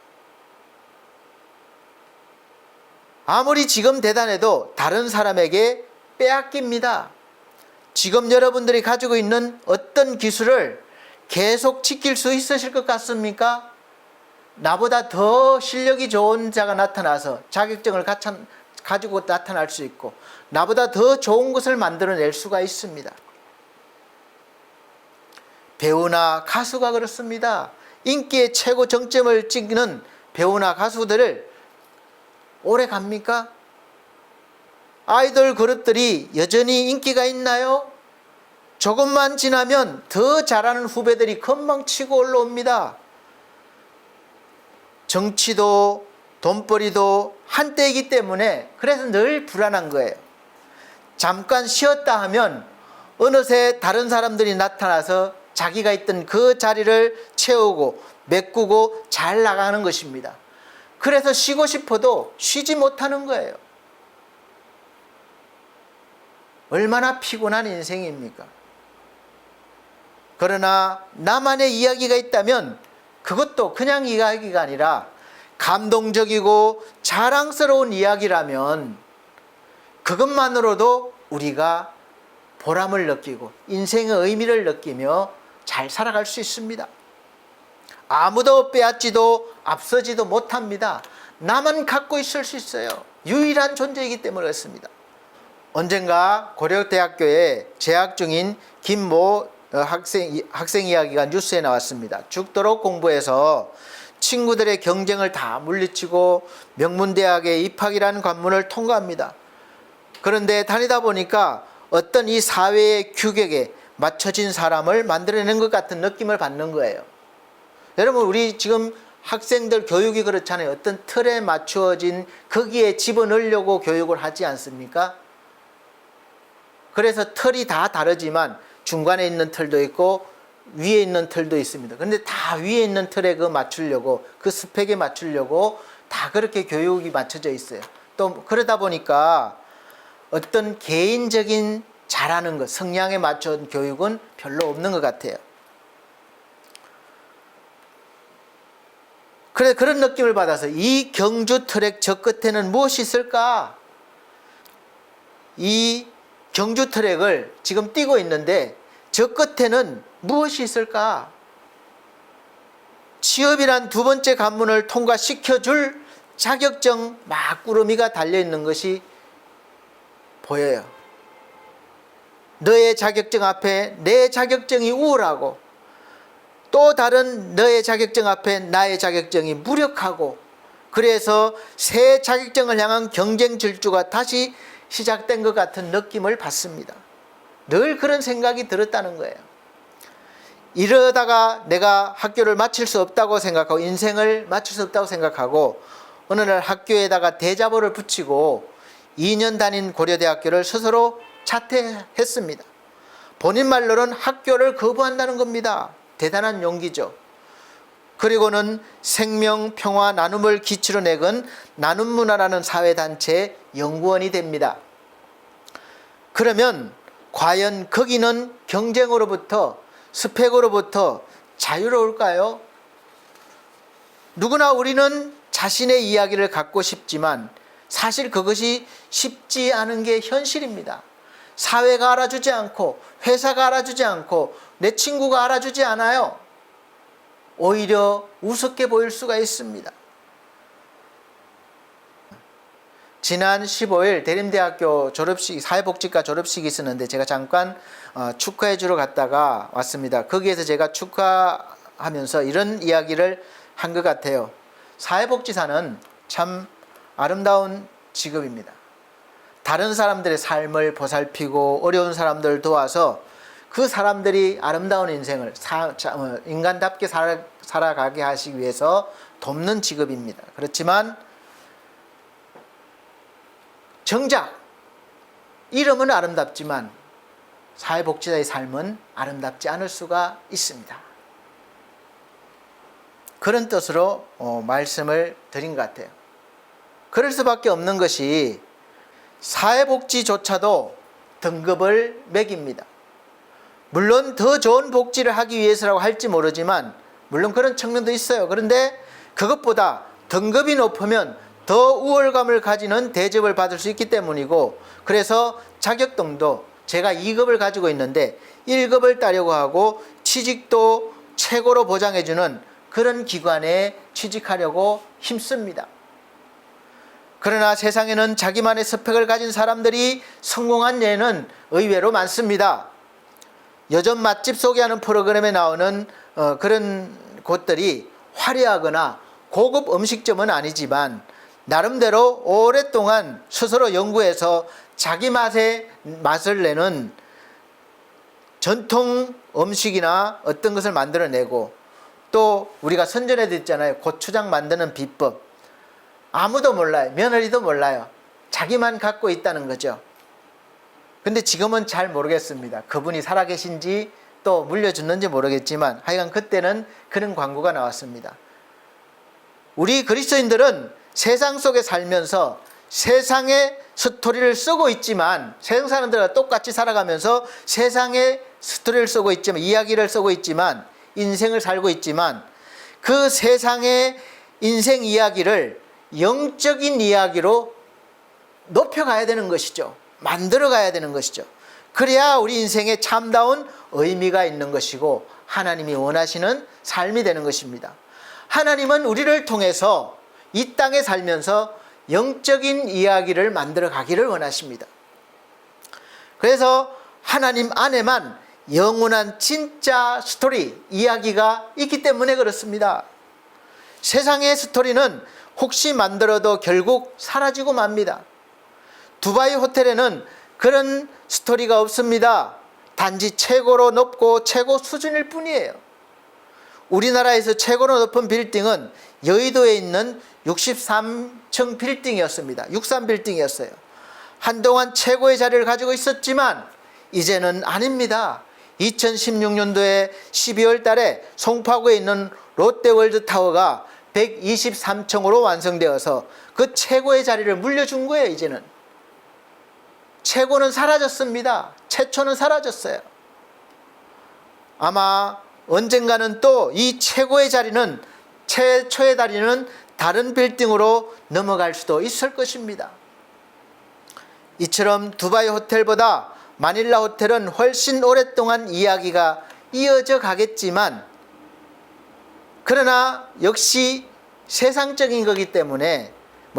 아무리 지금 대단해도 다른 사람에게 빼앗깁니다. 지금 여러분들이 가지고 있는 어떤 기술을 계속 지킬 수 있으실 것 같습니까? 나보다 더 실력이 좋은 자가 나타나서 자격증을 가지고 나타날 수 있고 나보다 더 좋은 것을 만들어낼 수가 있습니다. 배우나 가수가 그렇습니다. 인기의 최고 정점을 찍는 배우나 가수들을 오래 갑니까? 아이돌 그룹들이 여전히 인기가 있나요? 조금만 지나면 더 잘하는 후배들이 금방 치고 올라옵니다. 정치도 돈벌이도 한때이기 때문에 그래서 늘 불안한 거예요. 잠깐 쉬었다 하면 어느새 다른 사람들이 나타나서 자기가 있던 그 자리를 채우고 메꾸고 잘 나가는 것입니다. 그래서 쉬고 싶어도 쉬지 못하는 거예요. 얼마나 피곤한 인생입니까? 그러나 나만의 이야기가 있다면 그것도 그냥 이야기가 아니라 감동적이고 자랑스러운 이야기라면 그것만으로도 우리가 보람을 느끼고 인생의 의미를 느끼며 잘 살아갈 수 있습니다. 아무도 빼앗지도 앞서지도 못합니다. 나만 갖고 있을 수 있어요. 유일한 존재이기 때문에 그렇습니다. 언젠가 고려대학교에 재학 중인 김모 학생 이야기가 뉴스에 나왔습니다. 죽도록 공부해서 친구들의 경쟁을 다 물리치고 명문대학에 입학이라는 관문을 통과합니다. 그런데 다니다 보니까 어떤 이 사회의 규격에 맞춰진 사람을 만들어낸 것 같은 느낌을 받는 거예요. 여러분, 우리 지금 학생들 교육이 그렇잖아요. 어떤 틀에 맞추어진 거기에 집어넣으려고 교육을 하지 않습니까? 그래서 틀이 다 다르지만 중간에 있는 틀도 있고 위에 있는 틀도 있습니다. 그런데 다 위에 있는 틀에 그 맞추려고, 그 스펙에 맞추려고 다 그렇게 교육이 맞춰져 있어요. 또 그러다 보니까 어떤 개인적인 잘하는 것, 성향에 맞춘 교육은 별로 없는 것 같아요. 그래, 그런 느낌을 받아서 이 경주 트랙 저 끝에는 무엇이 있을까? 이 경주 트랙을 지금 뛰고 있는데 저 끝에는 무엇이 있을까? 취업이란 두 번째 관문을 통과시켜줄 자격증 막구름이가 달려있는 것이 보여요. 너의 자격증 앞에 내 자격증이 우월하고 또 다른 너의 자격증 앞에 나의 자격증이 무력하고, 그래서 새 자격증을 향한 경쟁 질주가 다시 시작된 것 같은 느낌을 받습니다. 늘 그런 생각이 들었다는 거예요. 이러다가 내가 학교를 마칠 수 없다고 생각하고 인생을 마칠 수 없다고 생각하고 어느 날 학교에다가 대자보를 붙이고 2년 다닌 고려대학교를 스스로 자퇴했습니다. 본인 말로는 학교를 거부한다는 겁니다. 대단한 용기죠. 그리고는 생명, 평화, 나눔을 기치로 내건 나눔문화라는 사회단체의 연구원이 됩니다. 그러면 과연 거기는 경쟁으로부터, 스펙으로부터 자유로울까요? 누구나 우리는 자신의 이야기를 갖고 싶지만 사실 그것이 쉽지 않은 게 현실입니다. 사회가 알아주지 않고 회사가 알아주지 않고 내 친구가 알아주지 않아요. 오히려 우습게 보일 수가 있습니다. 지난 15일 대림대학교 졸업식, 사회복지과 졸업식이 있었는데 제가 잠깐 축하해 주러 갔다가 왔습니다. 거기에서 제가 축하하면서 이런 이야기를 한 것 같아요. 사회복지사는 참 아름다운 직업입니다. 다른 사람들의 삶을 보살피고 어려운 사람들을 도와서 그 사람들이 아름다운 인생을 인간답게 살아가게 하시기 위해서 돕는 직업입니다. 그렇지만 정작 이름은 아름답지만 사회복지사의 삶은 아름답지 않을 수가 있습니다. 그런 뜻으로 말씀을 드린 것 같아요. 그럴 수밖에 없는 것이 사회복지조차도 등급을 매깁니다. 물론 더 좋은 복지를 하기 위해서라고 할지 모르지만 물론 그런 측면도 있어요. 그런데 그것보다 등급이 높으면 더 우월감을 가지는 대접을 받을 수 있기 때문이고, 그래서 자격등도 제가 2급을 가지고 있는데 1급을 따려고 하고 취직도 최고로 보장해주는 그런 기관에 취직하려고 힘씁니다. 그러나 세상에는 자기만의 스펙을 가진 사람들이 성공한 예는 의외로 많습니다. 여전 맛집 소개하는 프로그램에 나오는 그런 곳들이 화려하거나 고급 음식점은 아니지만 나름대로 오랫동안 스스로 연구해서 자기 맛을 내는 전통 음식이나 어떤 것을 만들어내고, 또 우리가 선전해 드렸잖아요. 고추장 만드는 비법. 아무도 몰라요. 며느리도 몰라요. 자기만 갖고 있다는 거죠. 근데 지금은 잘 모르겠습니다. 그분이 살아계신지 또 물려줬는지 모르겠지만 하여간 그때는 그런 광고가 나왔습니다. 우리 그리스도인들은 세상 속에 살면서 세상의 스토리를 쓰고 있지만, 세상 사람들과 똑같이 살아가면서 세상의 스토리를 쓰고 있지만, 이야기를 쓰고 있지만, 인생을 살고 있지만, 그 세상의 인생 이야기를 영적인 이야기로 높여가야 되는 것이죠. 만들어가야 되는 것이죠. 그래야 우리 인생에 참다운 의미가 있는 것이고 하나님이 원하시는 삶이 되는 것입니다. 하나님은 우리를 통해서 이 땅에 살면서 영적인 이야기를 만들어 가기를 원하십니다. 그래서 하나님 안에만 영원한 진짜 스토리, 이야기가 있기 때문에 그렇습니다. 세상의 스토리는 혹시 만들어도 결국 사라지고 맙니다. 두바이 호텔에는 그런 스토리가 없습니다. 단지 최고로 높고 최고 수준일 뿐이에요. 우리나라에서 최고로 높은 빌딩은 여의도에 있는 63층 빌딩이었습니다. 63빌딩이었어요. 한동안 최고의 자리를 가지고 있었지만 이제는 아닙니다. 2016년도에 12월 달에 송파구에 있는 롯데월드타워가 123층으로 완성되어서 그 최고의 자리를 물려준 거예요. 이제는 최고는 사라졌습니다. 최초는 사라졌어요. 아마 언젠가는 또 이 최고의 자리는, 최초의 자리는 다른 빌딩으로 넘어갈 수도 있을 것입니다. 이처럼 두바이 호텔보다 마닐라 호텔은 훨씬 오랫동안 이야기가 이어져 가겠지만, 그러나 역시 세상적인 거기 때문에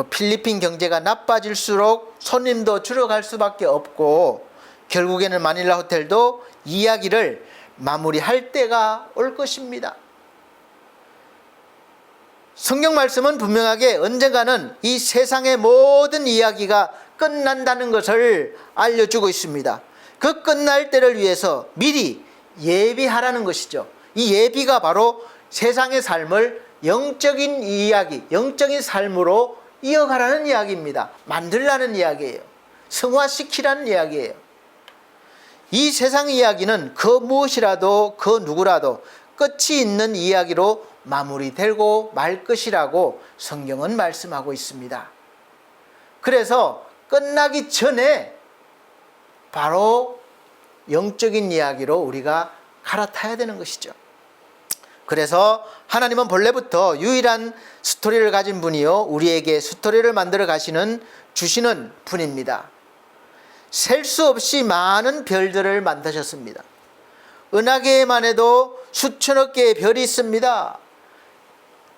필리핀 경제가 나빠질수록 손님도 줄어갈 수밖에 없고, 결국에는 마닐라 호텔도 이야기를 마무리할 때가 올 것입니다. 성경 말씀은 분명하게 언젠가는 이 세상의 모든 이야기가 끝난다는 것을 알려주고 있습니다. 그 끝날 때를 위해서 미리 예비하라는 것이죠. 이 예비가 바로 세상의 삶을 영적인 이야기, 영적인 삶으로 이어가라는 이야기입니다. 만들라는 이야기예요. 성화시키라는 이야기예요. 이 세상 이야기는 그 무엇이라도 그 누구라도 끝이 있는 이야기로 마무리되고 말 것이라고 성경은 말씀하고 있습니다. 그래서 끝나기 전에 바로 영적인 이야기로 우리가 갈아타야 되는 것이죠. 그래서 하나님은 본래부터 유일한 스토리를 가진 분이요, 우리에게 스토리를 만들어 주시는 분입니다. 셀 수 없이 많은 별들을 만드셨습니다. 은하계에만 해도 수천억 개의 별이 있습니다.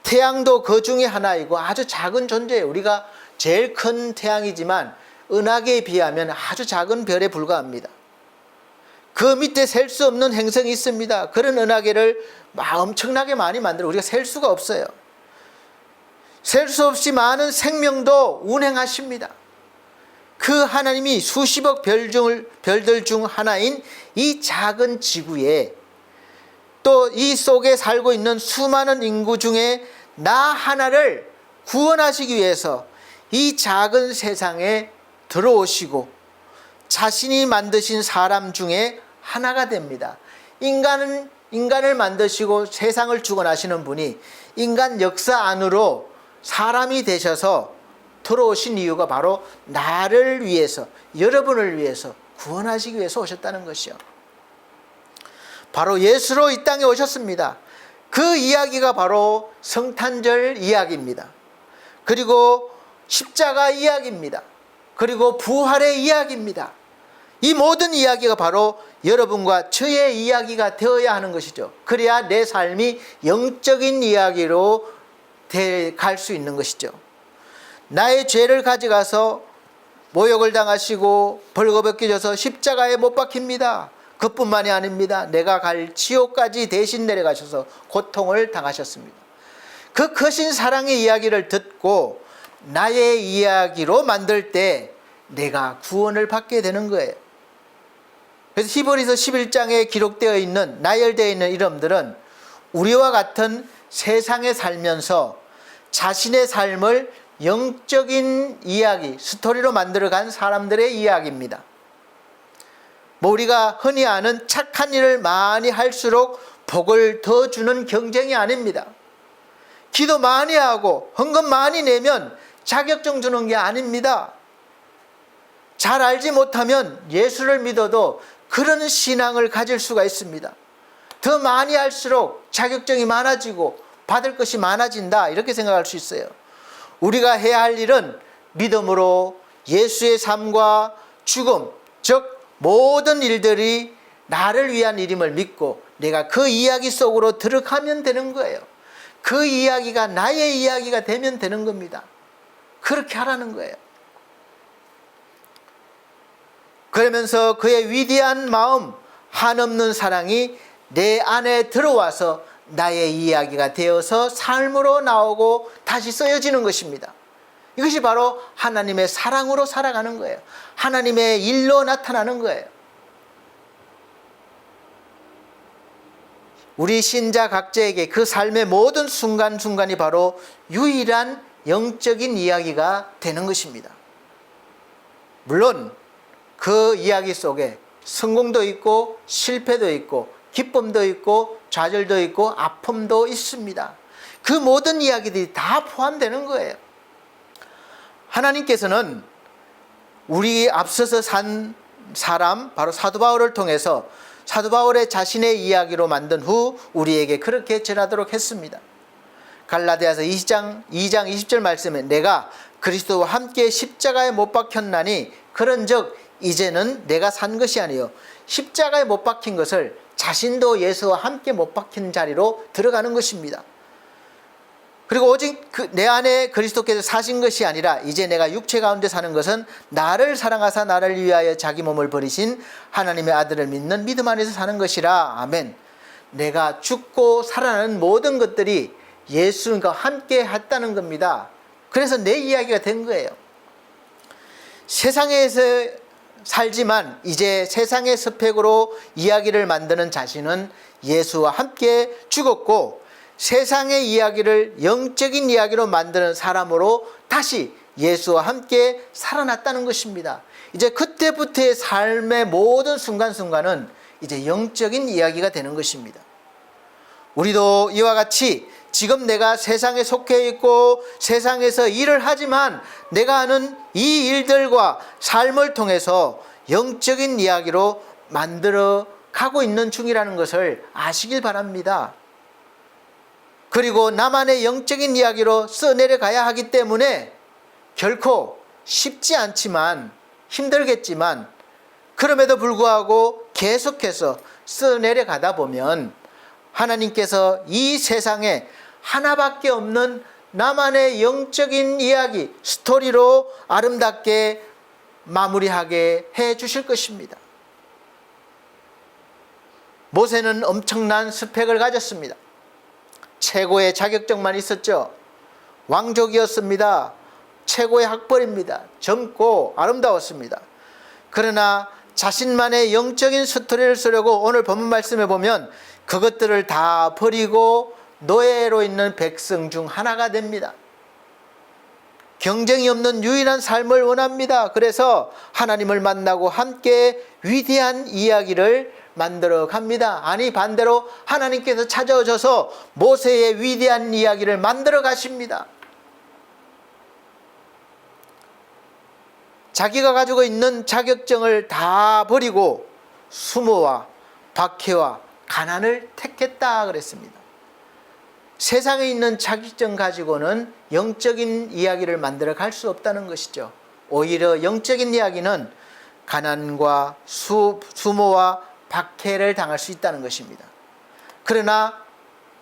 태양도 그 중에 하나이고 아주 작은 존재예요. 우리가 제일 큰 태양이지만 은하계에 비하면 아주 작은 별에 불과합니다. 그 밑에 셀 수 없는 행성이 있습니다. 그런 은하계를 엄청나게 많이 만들어 우리가 셀 수가 없어요. 셀 수 없이 많은 생명도 운행하십니다. 그 하나님이 수십억 별들 중 하나인 이 작은 지구에, 또 이 속에 살고 있는 수많은 인구 중에 나 하나를 구원하시기 위해서 이 작은 세상에 들어오시고 자신이 만드신 사람 중에 하나가 됩니다. 인간을 만드시고 세상을 주관하시는 분이 인간 역사 안으로 사람이 되셔서 들어오신 이유가 바로 나를 위해서, 여러분을 위해서, 구원하시기 위해서 오셨다는 것이요. 바로 예수로 이 땅에 오셨습니다. 그 이야기가 바로 성탄절 이야기입니다. 그리고 십자가 이야기입니다. 그리고 부활의 이야기입니다. 이 모든 이야기가 바로 여러분과 저의 이야기가 되어야 하는 것이죠. 그래야 내 삶이 영적인 이야기로 갈 수 있는 것이죠. 나의 죄를 가져가서 모욕을 당하시고 벌거벗겨져서 십자가에 못 박힙니다. 그뿐만이 아닙니다. 내가 갈 지옥까지 대신 내려가셔서 고통을 당하셨습니다. 그 크신 사랑의 이야기를 듣고 나의 이야기로 만들 때 내가 구원을 받게 되는 거예요. 그래서 히브리서 11장에 기록되어 있는, 나열되어 있는 이름들은 우리와 같은 세상에 살면서 자신의 삶을 영적인 이야기, 스토리로 만들어간 사람들의 이야기입니다. 우리가 흔히 아는 착한 일을 많이 할수록 복을 더 주는 경쟁이 아닙니다. 기도 많이 하고 헌금 많이 내면 자격증 주는 게 아닙니다. 잘 알지 못하면 예수를 믿어도 그런 신앙을 가질 수가 있습니다. 더 많이 할수록 자격증이 많아지고 받을 것이 많아진다, 이렇게 생각할 수 있어요. 우리가 해야 할 일은 믿음으로 예수의 삶과 죽음, 즉 모든 일들이 나를 위한 일임을 믿고 내가 그 이야기 속으로 들어가면 되는 거예요. 그 이야기가 나의 이야기가 되면 되는 겁니다. 그렇게 하라는 거예요. 그러면서 그의 위대한 마음, 한없는 사랑이 내 안에 들어와서 나의 이야기가 되어서 삶으로 나오고 다시 쓰여지는 것입니다. 이것이 바로 하나님의 사랑으로 살아가는 거예요. 하나님의 일로 나타나는 거예요. 우리 신자 각자에게 그 삶의 모든 순간순간이 바로 유일한 영적인 이야기가 되는 것입니다. 물론 그 이야기 속에 성공도 있고 실패도 있고 기쁨도 있고 좌절도 있고 아픔도 있습니다. 그 모든 이야기들이 다 포함되는 거예요. 하나님께서는 우리 앞서서 산 사람 바로 사도 바울을 통해서 사도 바울의 자신의 이야기로 만든 후 우리에게 그렇게 전하도록 했습니다. 갈라디아서 2장 20절 말씀에 내가 그리스도와 함께 십자가에 못 박혔나니 그런즉 이제는 내가 산 것이 아니요 십자가에 못 박힌 것을 자신도 예수와 함께 못 박힌 자리로 들어가는 것입니다. 그리고 오직 내 안에 그리스도께서 사신 것이 아니라 이제 내가 육체 가운데 사는 것은 나를 사랑하사 나를 위하여 자기 몸을 버리신 하나님의 아들을 믿는 믿음 안에서 사는 것이라. 아멘. 내가 죽고 살아나는 모든 것들이 예수님과 함께 했다는 겁니다. 그래서 내 이야기가 된 거예요. 세상에서 살지만 이제 세상의 스펙으로 이야기를 만드는 자신은 예수와 함께 죽었고 세상의 이야기를 영적인 이야기로 만드는 사람으로 다시 예수와 함께 살아났다는 것입니다. 이제 그때부터의 삶의 모든 순간순간은 이제 영적인 이야기가 되는 것입니다. 우리도 이와 같이 지금 내가 세상에 속해 있고 세상에서 일을 하지만 내가 하는 이 일들과 삶을 통해서 영적인 이야기로 만들어 가고 있는 중이라는 것을 아시길 바랍니다. 그리고 나만의 영적인 이야기로 써내려가야 하기 때문에 결코 쉽지 않지만 힘들겠지만 그럼에도 불구하고 계속해서 써내려가다 보면 하나님께서 이 세상에 하나밖에 없는 나만의 영적인 이야기, 스토리로 아름답게 마무리하게 해 주실 것입니다. 모세는 엄청난 스펙을 가졌습니다. 최고의 자격증만 있었죠. 왕족이었습니다. 최고의 학벌입니다. 젊고 아름다웠습니다. 그러나 자신만의 영적인 스토리를 쓰려고 오늘 본문 말씀에 보면 그것들을 다 버리고 노예로 있는 백성 중 하나가 됩니다. 경쟁이 없는 유일한 삶을 원합니다. 그래서 하나님을 만나고 함께 위대한 이야기를 만들어 갑니다. 아니 반대로 하나님께서 찾아오셔서 모세의 위대한 이야기를 만들어 가십니다. 자기가 가지고 있는 자격증을 다 버리고 수모와 박해와 가난을 택했다 그랬습니다. 세상에 있는 자격증 가지고는 영적인 이야기를 만들어 갈 수 없다는 것이죠. 오히려 영적인 이야기는 가난과 수모와 박해를 당할 수 있다는 것입니다. 그러나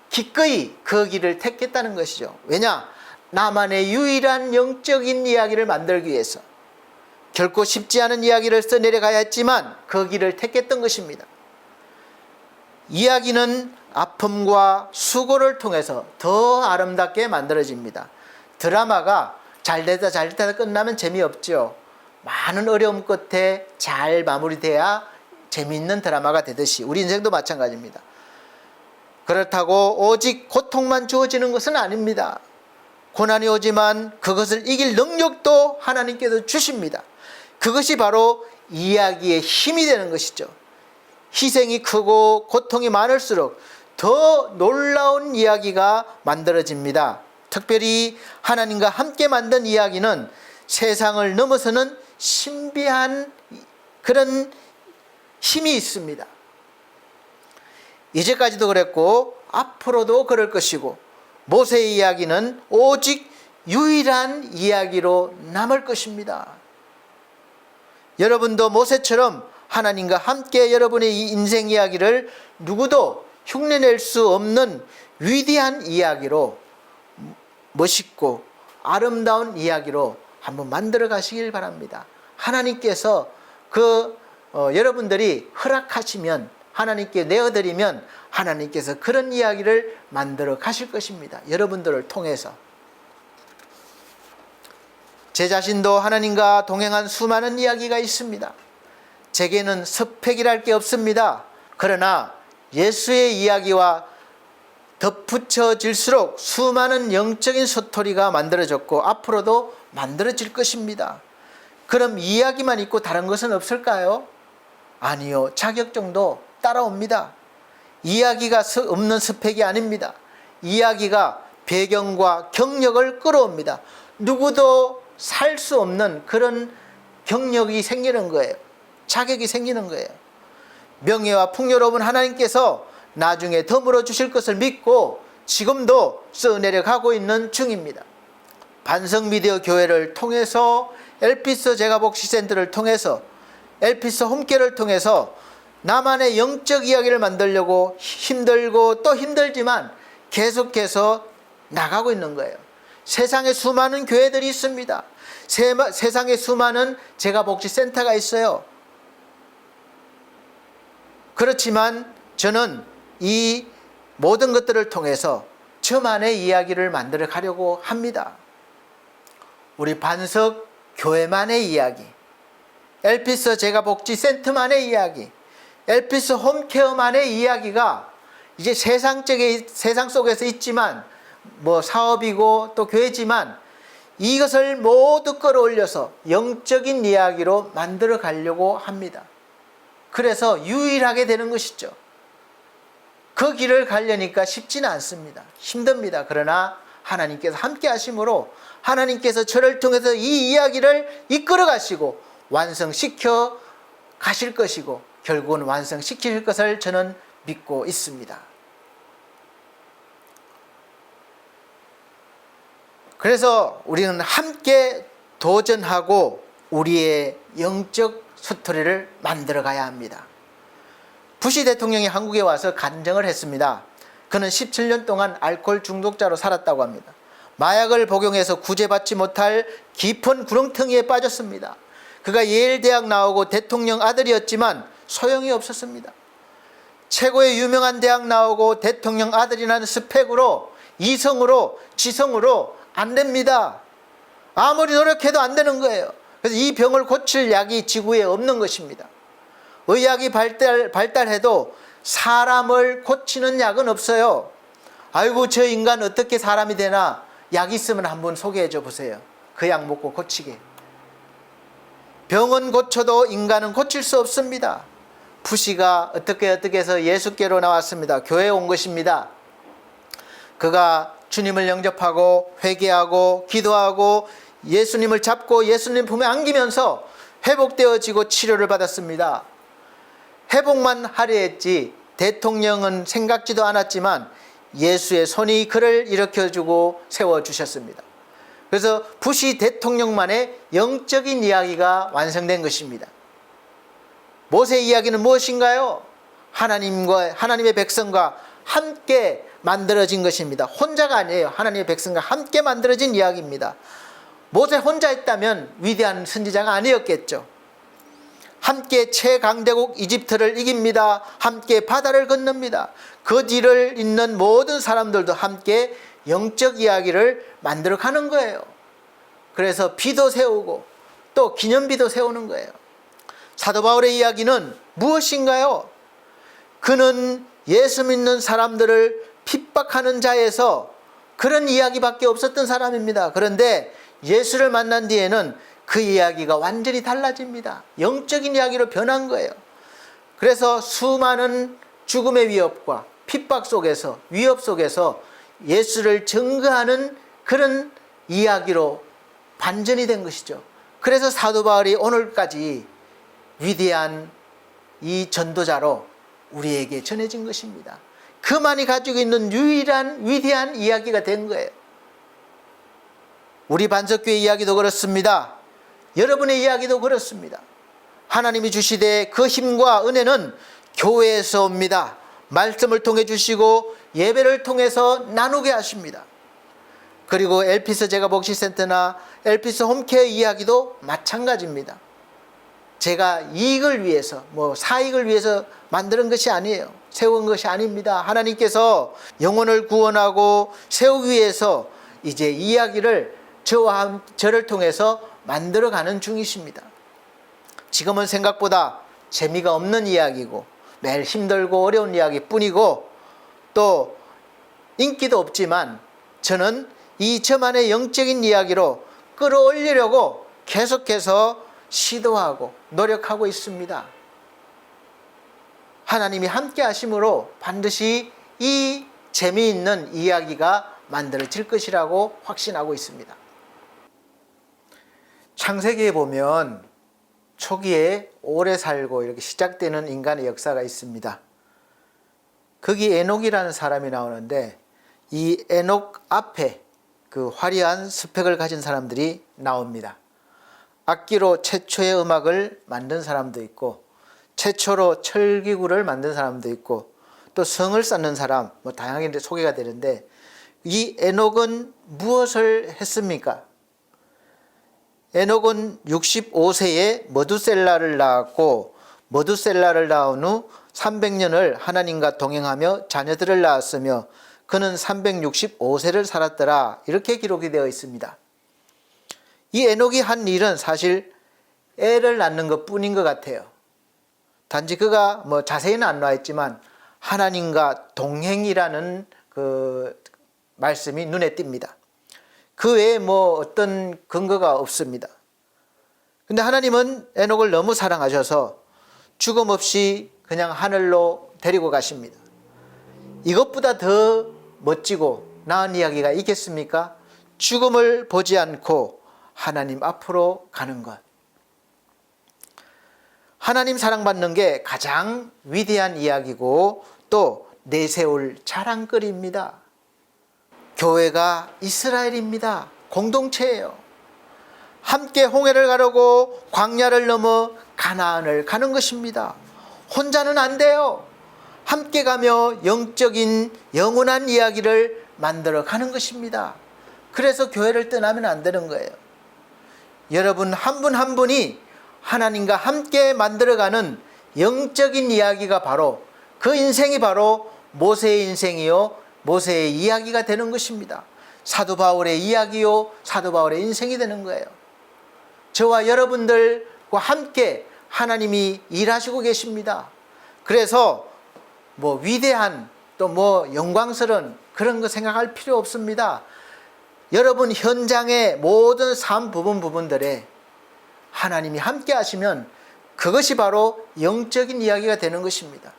기꺼이 그 길을 택했다는 것이죠. 왜냐? 나만의 유일한 영적인 이야기를 만들기 위해서 결코 쉽지 않은 이야기를 써내려가야 했지만 그 길을 택했던 것입니다. 이야기는 아픔과 수고를 통해서 더 아름답게 만들어집니다. 드라마가 잘되다 끝나면 재미없죠. 많은 어려움 끝에 잘 마무리돼야 재미있는 드라마가 되듯이 우리 인생도 마찬가지입니다. 그렇다고 오직 고통만 주어지는 것은 아닙니다. 고난이 오지만 그것을 이길 능력도 하나님께서 주십니다. 그것이 바로 이야기의 힘이 되는 것이죠. 희생이 크고 고통이 많을수록 더 놀라운 이야기가 만들어집니다. 특별히 하나님과 함께 만든 이야기는 세상을 넘어서는 신비한 그런 힘이 있습니다. 이제까지도 그랬고 앞으로도 그럴 것이고 모세의 이야기는 오직 유일한 이야기로 남을 것입니다. 여러분도 모세처럼 하나님과 함께 여러분의 이 인생 이야기를 누구도 흉내낼 수 없는 위대한 이야기로, 멋있고 아름다운 이야기로 한번 만들어 가시길 바랍니다. 하나님께서 여러분들이 허락하시면, 하나님께 내어드리면 하나님께서 그런 이야기를 만들어 가실 것입니다. 여러분들을 통해서. 제 자신도 하나님과 동행한 수많은 이야기가 있습니다. 제게는 스펙이랄 게 없습니다. 그러나 예수의 이야기와 덧붙여질수록 수많은 영적인 스토리가 만들어졌고 앞으로도 만들어질 것입니다. 그럼 이야기만 있고 다른 것은 없을까요? 아니요. 자격증도 따라옵니다. 이야기가 없는 스펙이 아닙니다. 이야기가 배경과 경력을 끌어옵니다. 누구도 살 수 없는 그런 경력이 생기는 거예요. 자격이 생기는 거예요. 명예와 풍요로운 하나님께서 나중에 더물어 주실 것을 믿고 지금도 써내려 가고 있는 중입니다. 반석미디어 교회를 통해서, 엘피스 제가복지센터를 통해서, 엘피스 홈케어를 통해서 나만의 영적 이야기를 만들려고 힘들고 또 힘들지만 계속해서 나가고 있는 거예요. 세상에 수많은 교회들이 있습니다. 세상에 수많은 제가복지센터가 있어요. 그렇지만 저는 이 모든 것들을 통해서 저만의 이야기를 만들어 가려고 합니다. 우리 반석 교회만의 이야기, 엘피스 제가복지센터만의 이야기, 엘피스 홈케어만의 이야기가 이제 세상 속에서 있지만, 사업이고 또 교회지만 이것을 모두 끌어올려서 영적인 이야기로 만들어 가려고 합니다. 그래서 유일하게 되는 것이죠. 그 길을 가려니까 쉽지는 않습니다. 힘듭니다. 그러나 하나님께서 함께 하심으로 하나님께서 저를 통해서 이 이야기를 이끌어 가시고 완성시켜 가실 것이고 결국은 완성시킬 것을 저는 믿고 있습니다. 그래서 우리는 함께 도전하고 우리의 영적 스토리를 만들어 가야 합니다. 부시 대통령이 한국에 와서 간증을 했습니다. 그는 17년 동안 알코올 중독자로 살았다고 합니다. 마약을 복용해서 구제받지 못할 깊은 구렁텅이에 빠졌습니다. 그가 예일대학 나오고 대통령 아들이었지만 소용이 없었습니다. 최고의 유명한 대학 나오고 대통령 아들이라는 스펙으로, 이성으로, 지성으로 안 됩니다. 아무리 노력해도 안 되는 거예요. 그래서 이 병을 고칠 약이 지구에 없는 것입니다. 의학이 발달해도 사람을 고치는 약은 없어요. 아이고 저 인간 어떻게 사람이 되나, 약 있으면 한번 소개해 줘 보세요. 그 약 먹고 고치게. 병은 고쳐도 인간은 고칠 수 없습니다. 부시가 어떻게 해서 예수께로 나왔습니다. 교회에 온 것입니다. 그가 주님을 영접하고 회개하고 기도하고 예수님을 잡고 예수님 품에 안기면서 회복되어지고 치료를 받았습니다. 회복만 하려 했지 대통령은 생각지도 않았지만 예수의 손이 그를 일으켜주고 세워주셨습니다. 그래서 부시 대통령만의 영적인 이야기가 완성된 것입니다. 모세 이야기는 무엇인가요? 하나님의 백성과 함께 만들어진 것입니다. 혼자가 아니에요. 하나님의 백성과 함께 만들어진 이야기입니다. 모세 혼자 했다면 위대한 선지자가 아니었겠죠. 함께 최강대국 이집트를 이깁니다. 함께 바다를 건넙니다. 그 뒤를 잇는 모든 사람들도 함께 영적 이야기를 만들어 가는 거예요. 그래서 비도 세우고 또 기념비도 세우는 거예요. 사도 바울의 이야기는 무엇인가요? 그는 예수 믿는 사람들을 핍박하는 자에서 그런 이야기밖에 없었던 사람입니다. 그런데 예수를 만난 뒤에는 그 이야기가 완전히 달라집니다. 영적인 이야기로 변한 거예요. 그래서 수많은 죽음의 위협과 핍박 속에서, 위협 속에서 예수를 증거하는 그런 이야기로 반전이 된 것이죠. 그래서 사도 바울이 오늘까지 위대한 이 전도자로 우리에게 전해진 것입니다. 그만이 가지고 있는 유일한 위대한 이야기가 된 거예요. 우리 반석교회 이야기도 그렇습니다. 여러분의 이야기도 그렇습니다. 하나님이 주시되 그 힘과 은혜는 교회에서 옵니다. 말씀을 통해 주시고 예배를 통해서 나누게 하십니다. 그리고 엘피스 제가복지센터나 엘피스 홈케어 이야기도 마찬가지입니다. 제가 이익을 위해서, 사익을 위해서 만드는 것이 아니에요. 세운 것이 아닙니다. 하나님께서 영혼을 구원하고 세우기 위해서 이제 이야기를 저를 통해서 만들어가는 중이십니다. 지금은 생각보다 재미가 없는 이야기고 매일 힘들고 어려운 이야기뿐이고 또 인기도 없지만 저는 이 저만의 영적인 이야기로 끌어올리려고 계속해서 시도하고 노력하고 있습니다. 하나님이 함께 하심으로 반드시 이 재미있는 이야기가 만들어질 것이라고 확신하고 있습니다. 창세기에 보면 초기에 오래 살고 이렇게 시작되는 인간의 역사가 있습니다. 거기 에녹이라는 사람이 나오는데 이 에녹 앞에 그 화려한 스펙을 가진 사람들이 나옵니다. 악기로 최초의 음악을 만든 사람도 있고 최초로 철기구를 만든 사람도 있고 또 성을 쌓는 사람 다양하게 소개가 되는데 이 에녹은 무엇을 했습니까? 에녹은 65세에 머두셀라를 낳았고 머두셀라를 낳은 후 300년을 하나님과 동행하며 자녀들을 낳았으며 그는 365세를 살았더라. 이렇게 기록이 되어 있습니다. 이 에녹이 한 일은 사실 애를 낳는 것 뿐인 것 같아요. 단지 그가 자세히는 안 나와 있지만 하나님과 동행이라는 그 말씀이 눈에 띕니다. 그 외에 어떤 근거가 없습니다. 근데 하나님은 에녹을 너무 사랑하셔서 죽음 없이 그냥 하늘로 데리고 가십니다. 이것보다 더 멋지고 나은 이야기가 있겠습니까? 죽음을 보지 않고 하나님 앞으로 가는 것. 하나님 사랑받는 게 가장 위대한 이야기고 또 내세울 자랑거리입니다. 교회가 이스라엘입니다. 공동체예요. 함께 홍해를 가르고 광야를 넘어 가나안을 가는 것입니다. 혼자는 안 돼요. 함께 가며 영적인 영원한 이야기를 만들어 가는 것입니다. 그래서 교회를 떠나면 안 되는 거예요. 여러분 한 분 한 분이 하나님과 함께 만들어가는 영적인 이야기가 바로 그 인생이 바로 모세의 인생이요 모세의 이야기가 되는 것입니다. 사도 바울의 이야기요 사도 바울의 인생이 되는 거예요. 저와 여러분들과 함께 하나님이 일하시고 계십니다. 그래서 위대한 또 영광스러운 그런 거 생각할 필요 없습니다. 여러분 현장의 모든 삶 부분들에 하나님이 함께 하시면 그것이 바로 영적인 이야기가 되는 것입니다.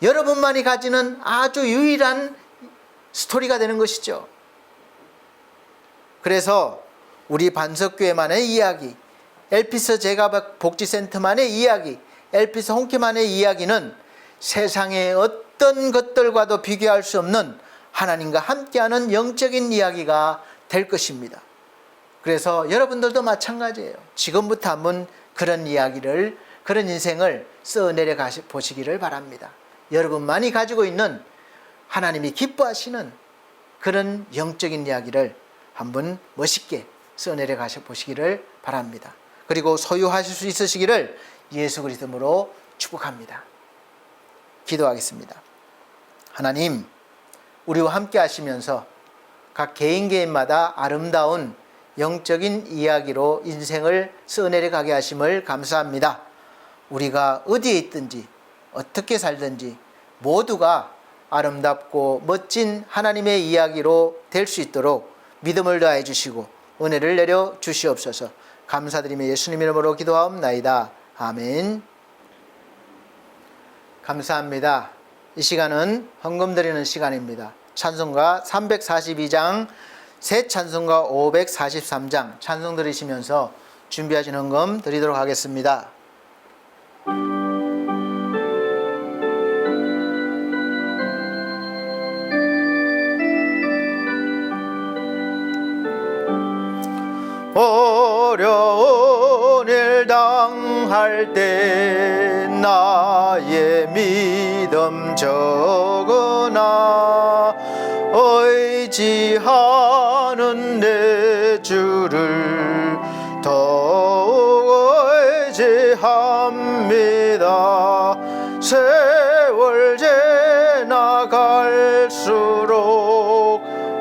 여러분만이 가지는 아주 유일한 스토리가 되는 것이죠. 그래서 우리 반석교회만의 이야기, 엘피스 제가복지센터만의 이야기, 엘피스 홍케만의 이야기는 세상의 어떤 것들과도 비교할 수 없는 하나님과 함께하는 영적인 이야기가 될 것입니다. 그래서 여러분들도 마찬가지예요. 지금부터 한번 그런 이야기를, 그런 인생을 써내려 보시기를 바랍니다. 여러분만이 가지고 있는 하나님이 기뻐하시는 그런 영적인 이야기를 한번 멋있게 써내려 보시기를 바랍니다. 그리고 소유하실 수 있으시기를 예수 그리스도로 축복합니다. 기도하겠습니다. 하나님, 우리와 함께 하시면서 각 개인마다 아름다운 영적인 이야기로 인생을 써내려 가게 하심을 감사합니다. 우리가 어디에 있든지 어떻게 살든지 모두가 아름답고 멋진 하나님의 이야기로 될 수 있도록 믿음을 더해 주시고 은혜를 내려 주시옵소서. 감사드리며 예수님 이름으로 기도하옵나이다. 아멘. 감사합니다. 이 시간은 헌금 드리는 시간입니다. 찬송가 342장, 새 찬송가 543장 찬송 들으시면서 준비하신 헌금 드리도록 하겠습니다. 어려운 일 당할 때 나의 믿음 적으나 의지하는 내 주를 더욱 의지합니다. 세월 지나갈수록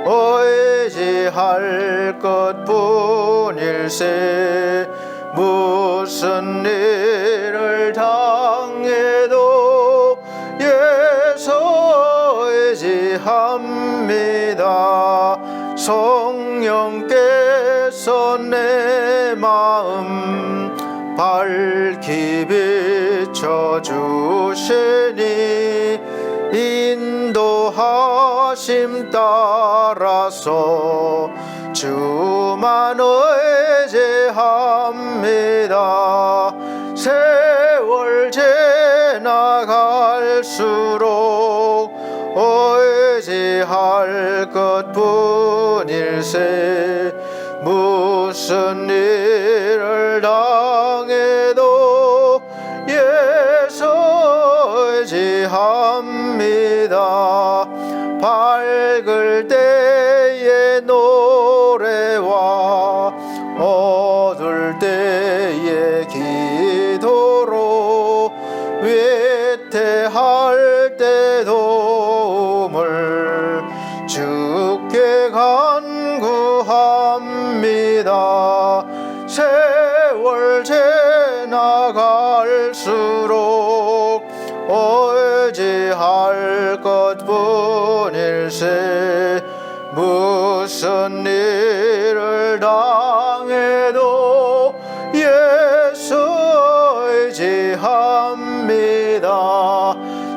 의지할 것뿐일세. 무슨 일을 당해도 예수 의지합니다. 성령께서 내 마음 밝히 비춰주시니 인도하심 따라서 주만 의지합니다. 세월 지나갈수록 의지할 것뿐일세. 무슨 일을 당해도 예수 의지합니다. 밝을 때의 노래와 어두울 때의 기도로 위태할 때 도움을 주께 간구합니다. 세월 지나갈수록 의지할 것뿐일세. 무슨 일을 당해도 예수 의지합니다.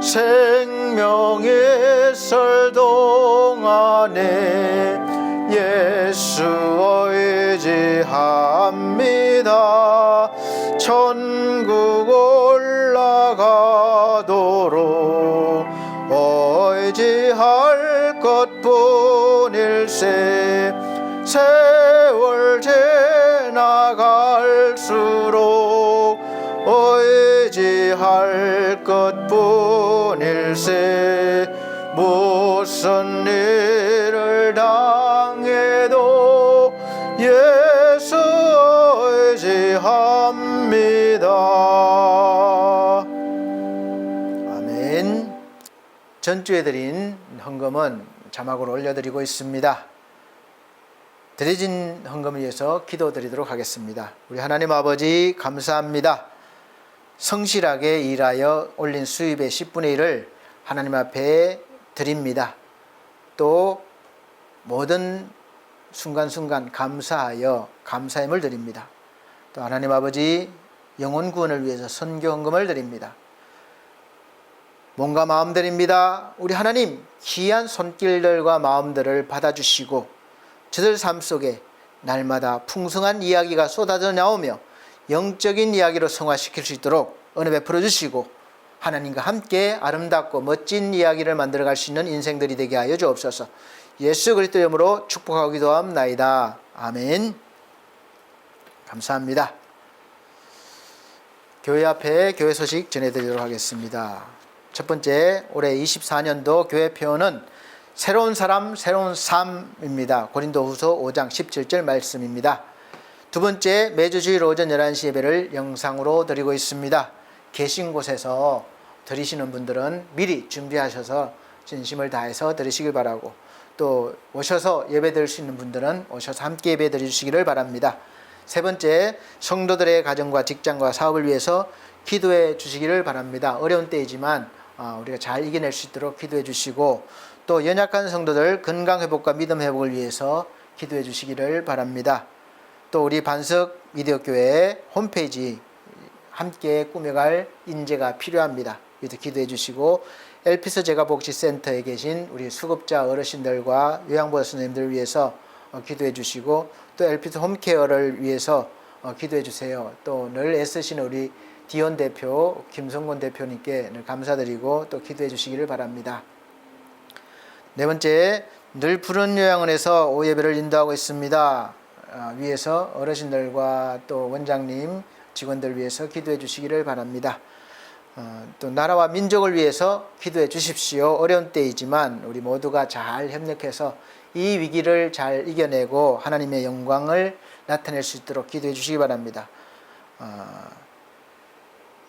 생명이 있을 동안에 예수 의지합니다. 천국 올라가도록 의지할 것뿐일세. 세월 지나갈수록 의지할 것뿐일세. 무슨 일을 당해도 예수 의지합니다. 아멘. 전주에 드린 헌금은 자막으로 올려드리고 있습니다. 드려진 헌금을 위해서 기도드리도록 하겠습니다. 우리 하나님 아버지 감사합니다. 성실하게 일하여 올린 수입의 10분의 1을 하나님 앞에 드립니다. 또 모든 순간순간 감사하여 감사함을 드립니다. 또 하나님 아버지 영혼 구원을 위해서 선교 헌금을 드립니다. 몸과 마음 드립니다. 우리 하나님 귀한 손길들과 마음들을 받아주시고 저들 삶 속에 날마다 풍성한 이야기가 쏟아져 나오며 영적인 이야기로 성화시킬 수 있도록 은혜 베풀어 주시고 하나님과 함께 아름답고 멋진 이야기를 만들어갈 수 있는 인생들이 되게 하여 주옵소서. 예수 그리스도 이름으로 축복하고 기도합나이다. 아멘. 감사합니다. 교회 앞에 교회 소식 전해드리도록 하겠습니다. 첫 번째, 올해 24년도 교회 표어는 새로운 사람, 새로운 삶입니다. 고린도후서 5장 17절 말씀입니다. 두 번째, 매주 주일 오전 11시 예배를 영상으로 드리고 있습니다. 계신 곳에서 드리시는 분들은 미리 준비하셔서 진심을 다해서 드리시길 바라고, 또 오셔서 예배 드릴 수 있는 분들은 오셔서 함께 예배 드리시기를 바랍니다. 세 번째, 성도들의 가정과 직장과 사업을 위해서 기도해 주시기를 바랍니다. 어려운 때이지만 우리가 잘 이겨낼 수 있도록 기도해 주시고, 또 연약한 성도들 건강 회복과 믿음 회복을 위해서 기도해 주시기를 바랍니다. 또 우리 반석 미디어 교회 홈페이지 함께 꾸며갈 인재가 필요합니다. 이것도 기도해 주시고, 엘피스 제가복지센터에 계신 우리 수급자 어르신들과 요양보호 선생님들을 위해서 기도해 주시고, 또 엘피스 홈케어를 위해서 기도해 주세요. 또 늘 애쓰시는 우리 디온 대표, 김성곤 대표님께 늘 감사드리고 또 기도해 주시기를 바랍니다. 네 번째, 늘 푸른 요양원에서 오예배를 인도하고 있습니다. 위에서 어르신들과 또 원장님, 직원들 위해서 기도해 주시기를 바랍니다. 또 나라와 민족을 위해서 기도해 주십시오. 어려운 때이지만 우리 모두가 잘 협력해서 이 위기를 잘 이겨내고 하나님의 영광을 나타낼 수 있도록 기도해 주시기 바랍니다.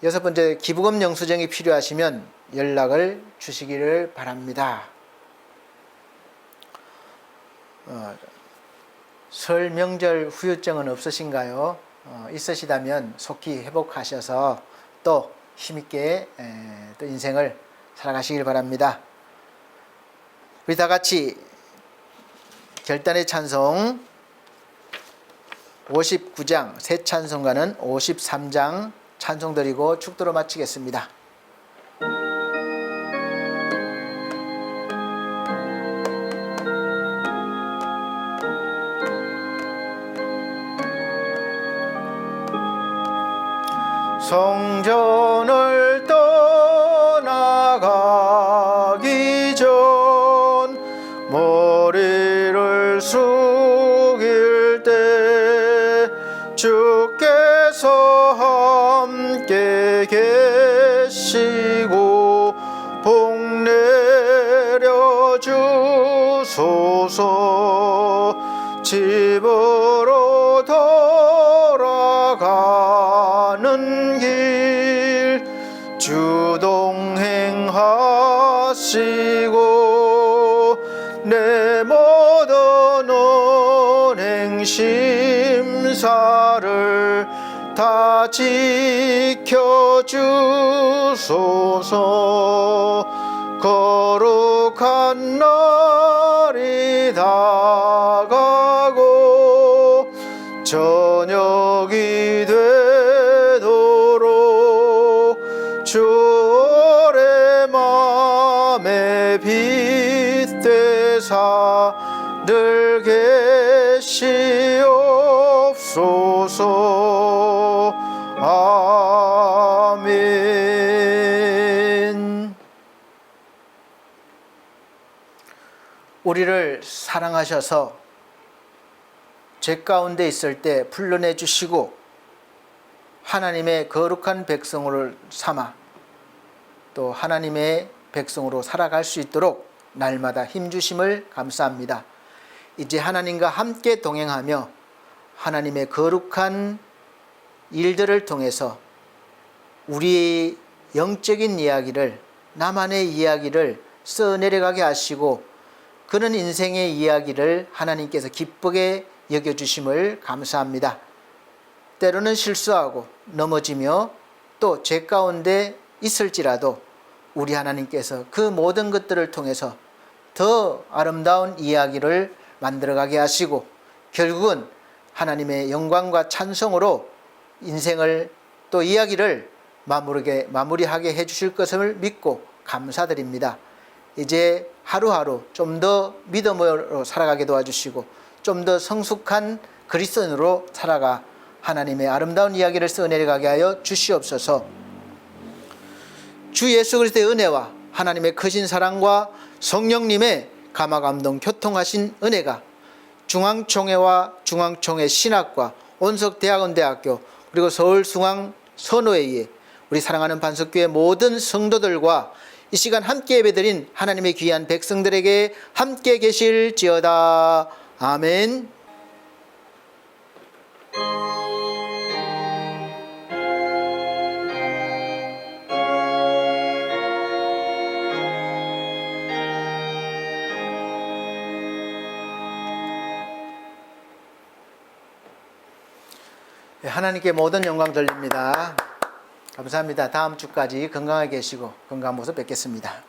여섯 번째, 기부금 영수증이 필요하시면 연락을 주시기를 바랍니다. 설 명절 후유증은 없으신가요? 있으시다면 속히 회복하셔서 또 힘있게 또 인생을 살아가시길 바랍니다. 우리 다 같이 결단의 찬송 59장, 새 찬송가는 53장 찬송 드리고 축도로 마치겠습니다. 성전을 떠나가기 전 머리를 숙일 때 주께서 함께 계시고 복 내려 주소서. 집으로 돌아가는 길 주 동행하시고 내 모든 언행 심사를 다 지켜주소서. 거룩한 날이 다가고 저녁이 되도록 주의 맘에 빗대사 늘 계시옵소서. 아멘. 우리를 사랑하셔서 죄 가운데 있을 때 풀려내 주시고 하나님의 거룩한 백성을 삼아 또 하나님의 백성으로 살아갈 수 있도록 날마다 힘주심을 감사합니다. 이제 하나님과 함께 동행하며 하나님의 거룩한 일들을 통해서 우리의 영적인 이야기를, 나만의 이야기를 써내려가게 하시고 그런 인생의 이야기를 하나님께서 기쁘게 여겨주심을 감사합니다. 때로는 실수하고 넘어지며 또 죄 가운데 있을지라도 우리 하나님께서 그 모든 것들을 통해서 더 아름다운 이야기를 만들어가게 하시고 결국은 하나님의 영광과 찬송으로 인생을 또 이야기를 마무리하게 해주실 것을 믿고 감사드립니다. 이제 하루하루 좀 더 믿음으로 살아가게 도와주시고 좀 더 성숙한 그리스도인으로 살아가 하나님의 아름다운 이야기를 써내려가게 하여 주시옵소서. 주 예수 그리스도의 은혜와 하나님의 크신 사랑과 성령님의 감화감동 교통하신 은혜가 중앙총회와 중앙총회 신학과 온석대학원대학교 그리고 서울중앙선호회의 우리 사랑하는 반석교회 모든 성도들과 이 시간 함께 예배드린 하나님의 귀한 백성들에게 함께 계실지어다. 아멘. 하나님께 모든 영광 돌립니다. 감사합니다. 다음 주까지 건강하게 계시고 건강한 모습 뵙겠습니다.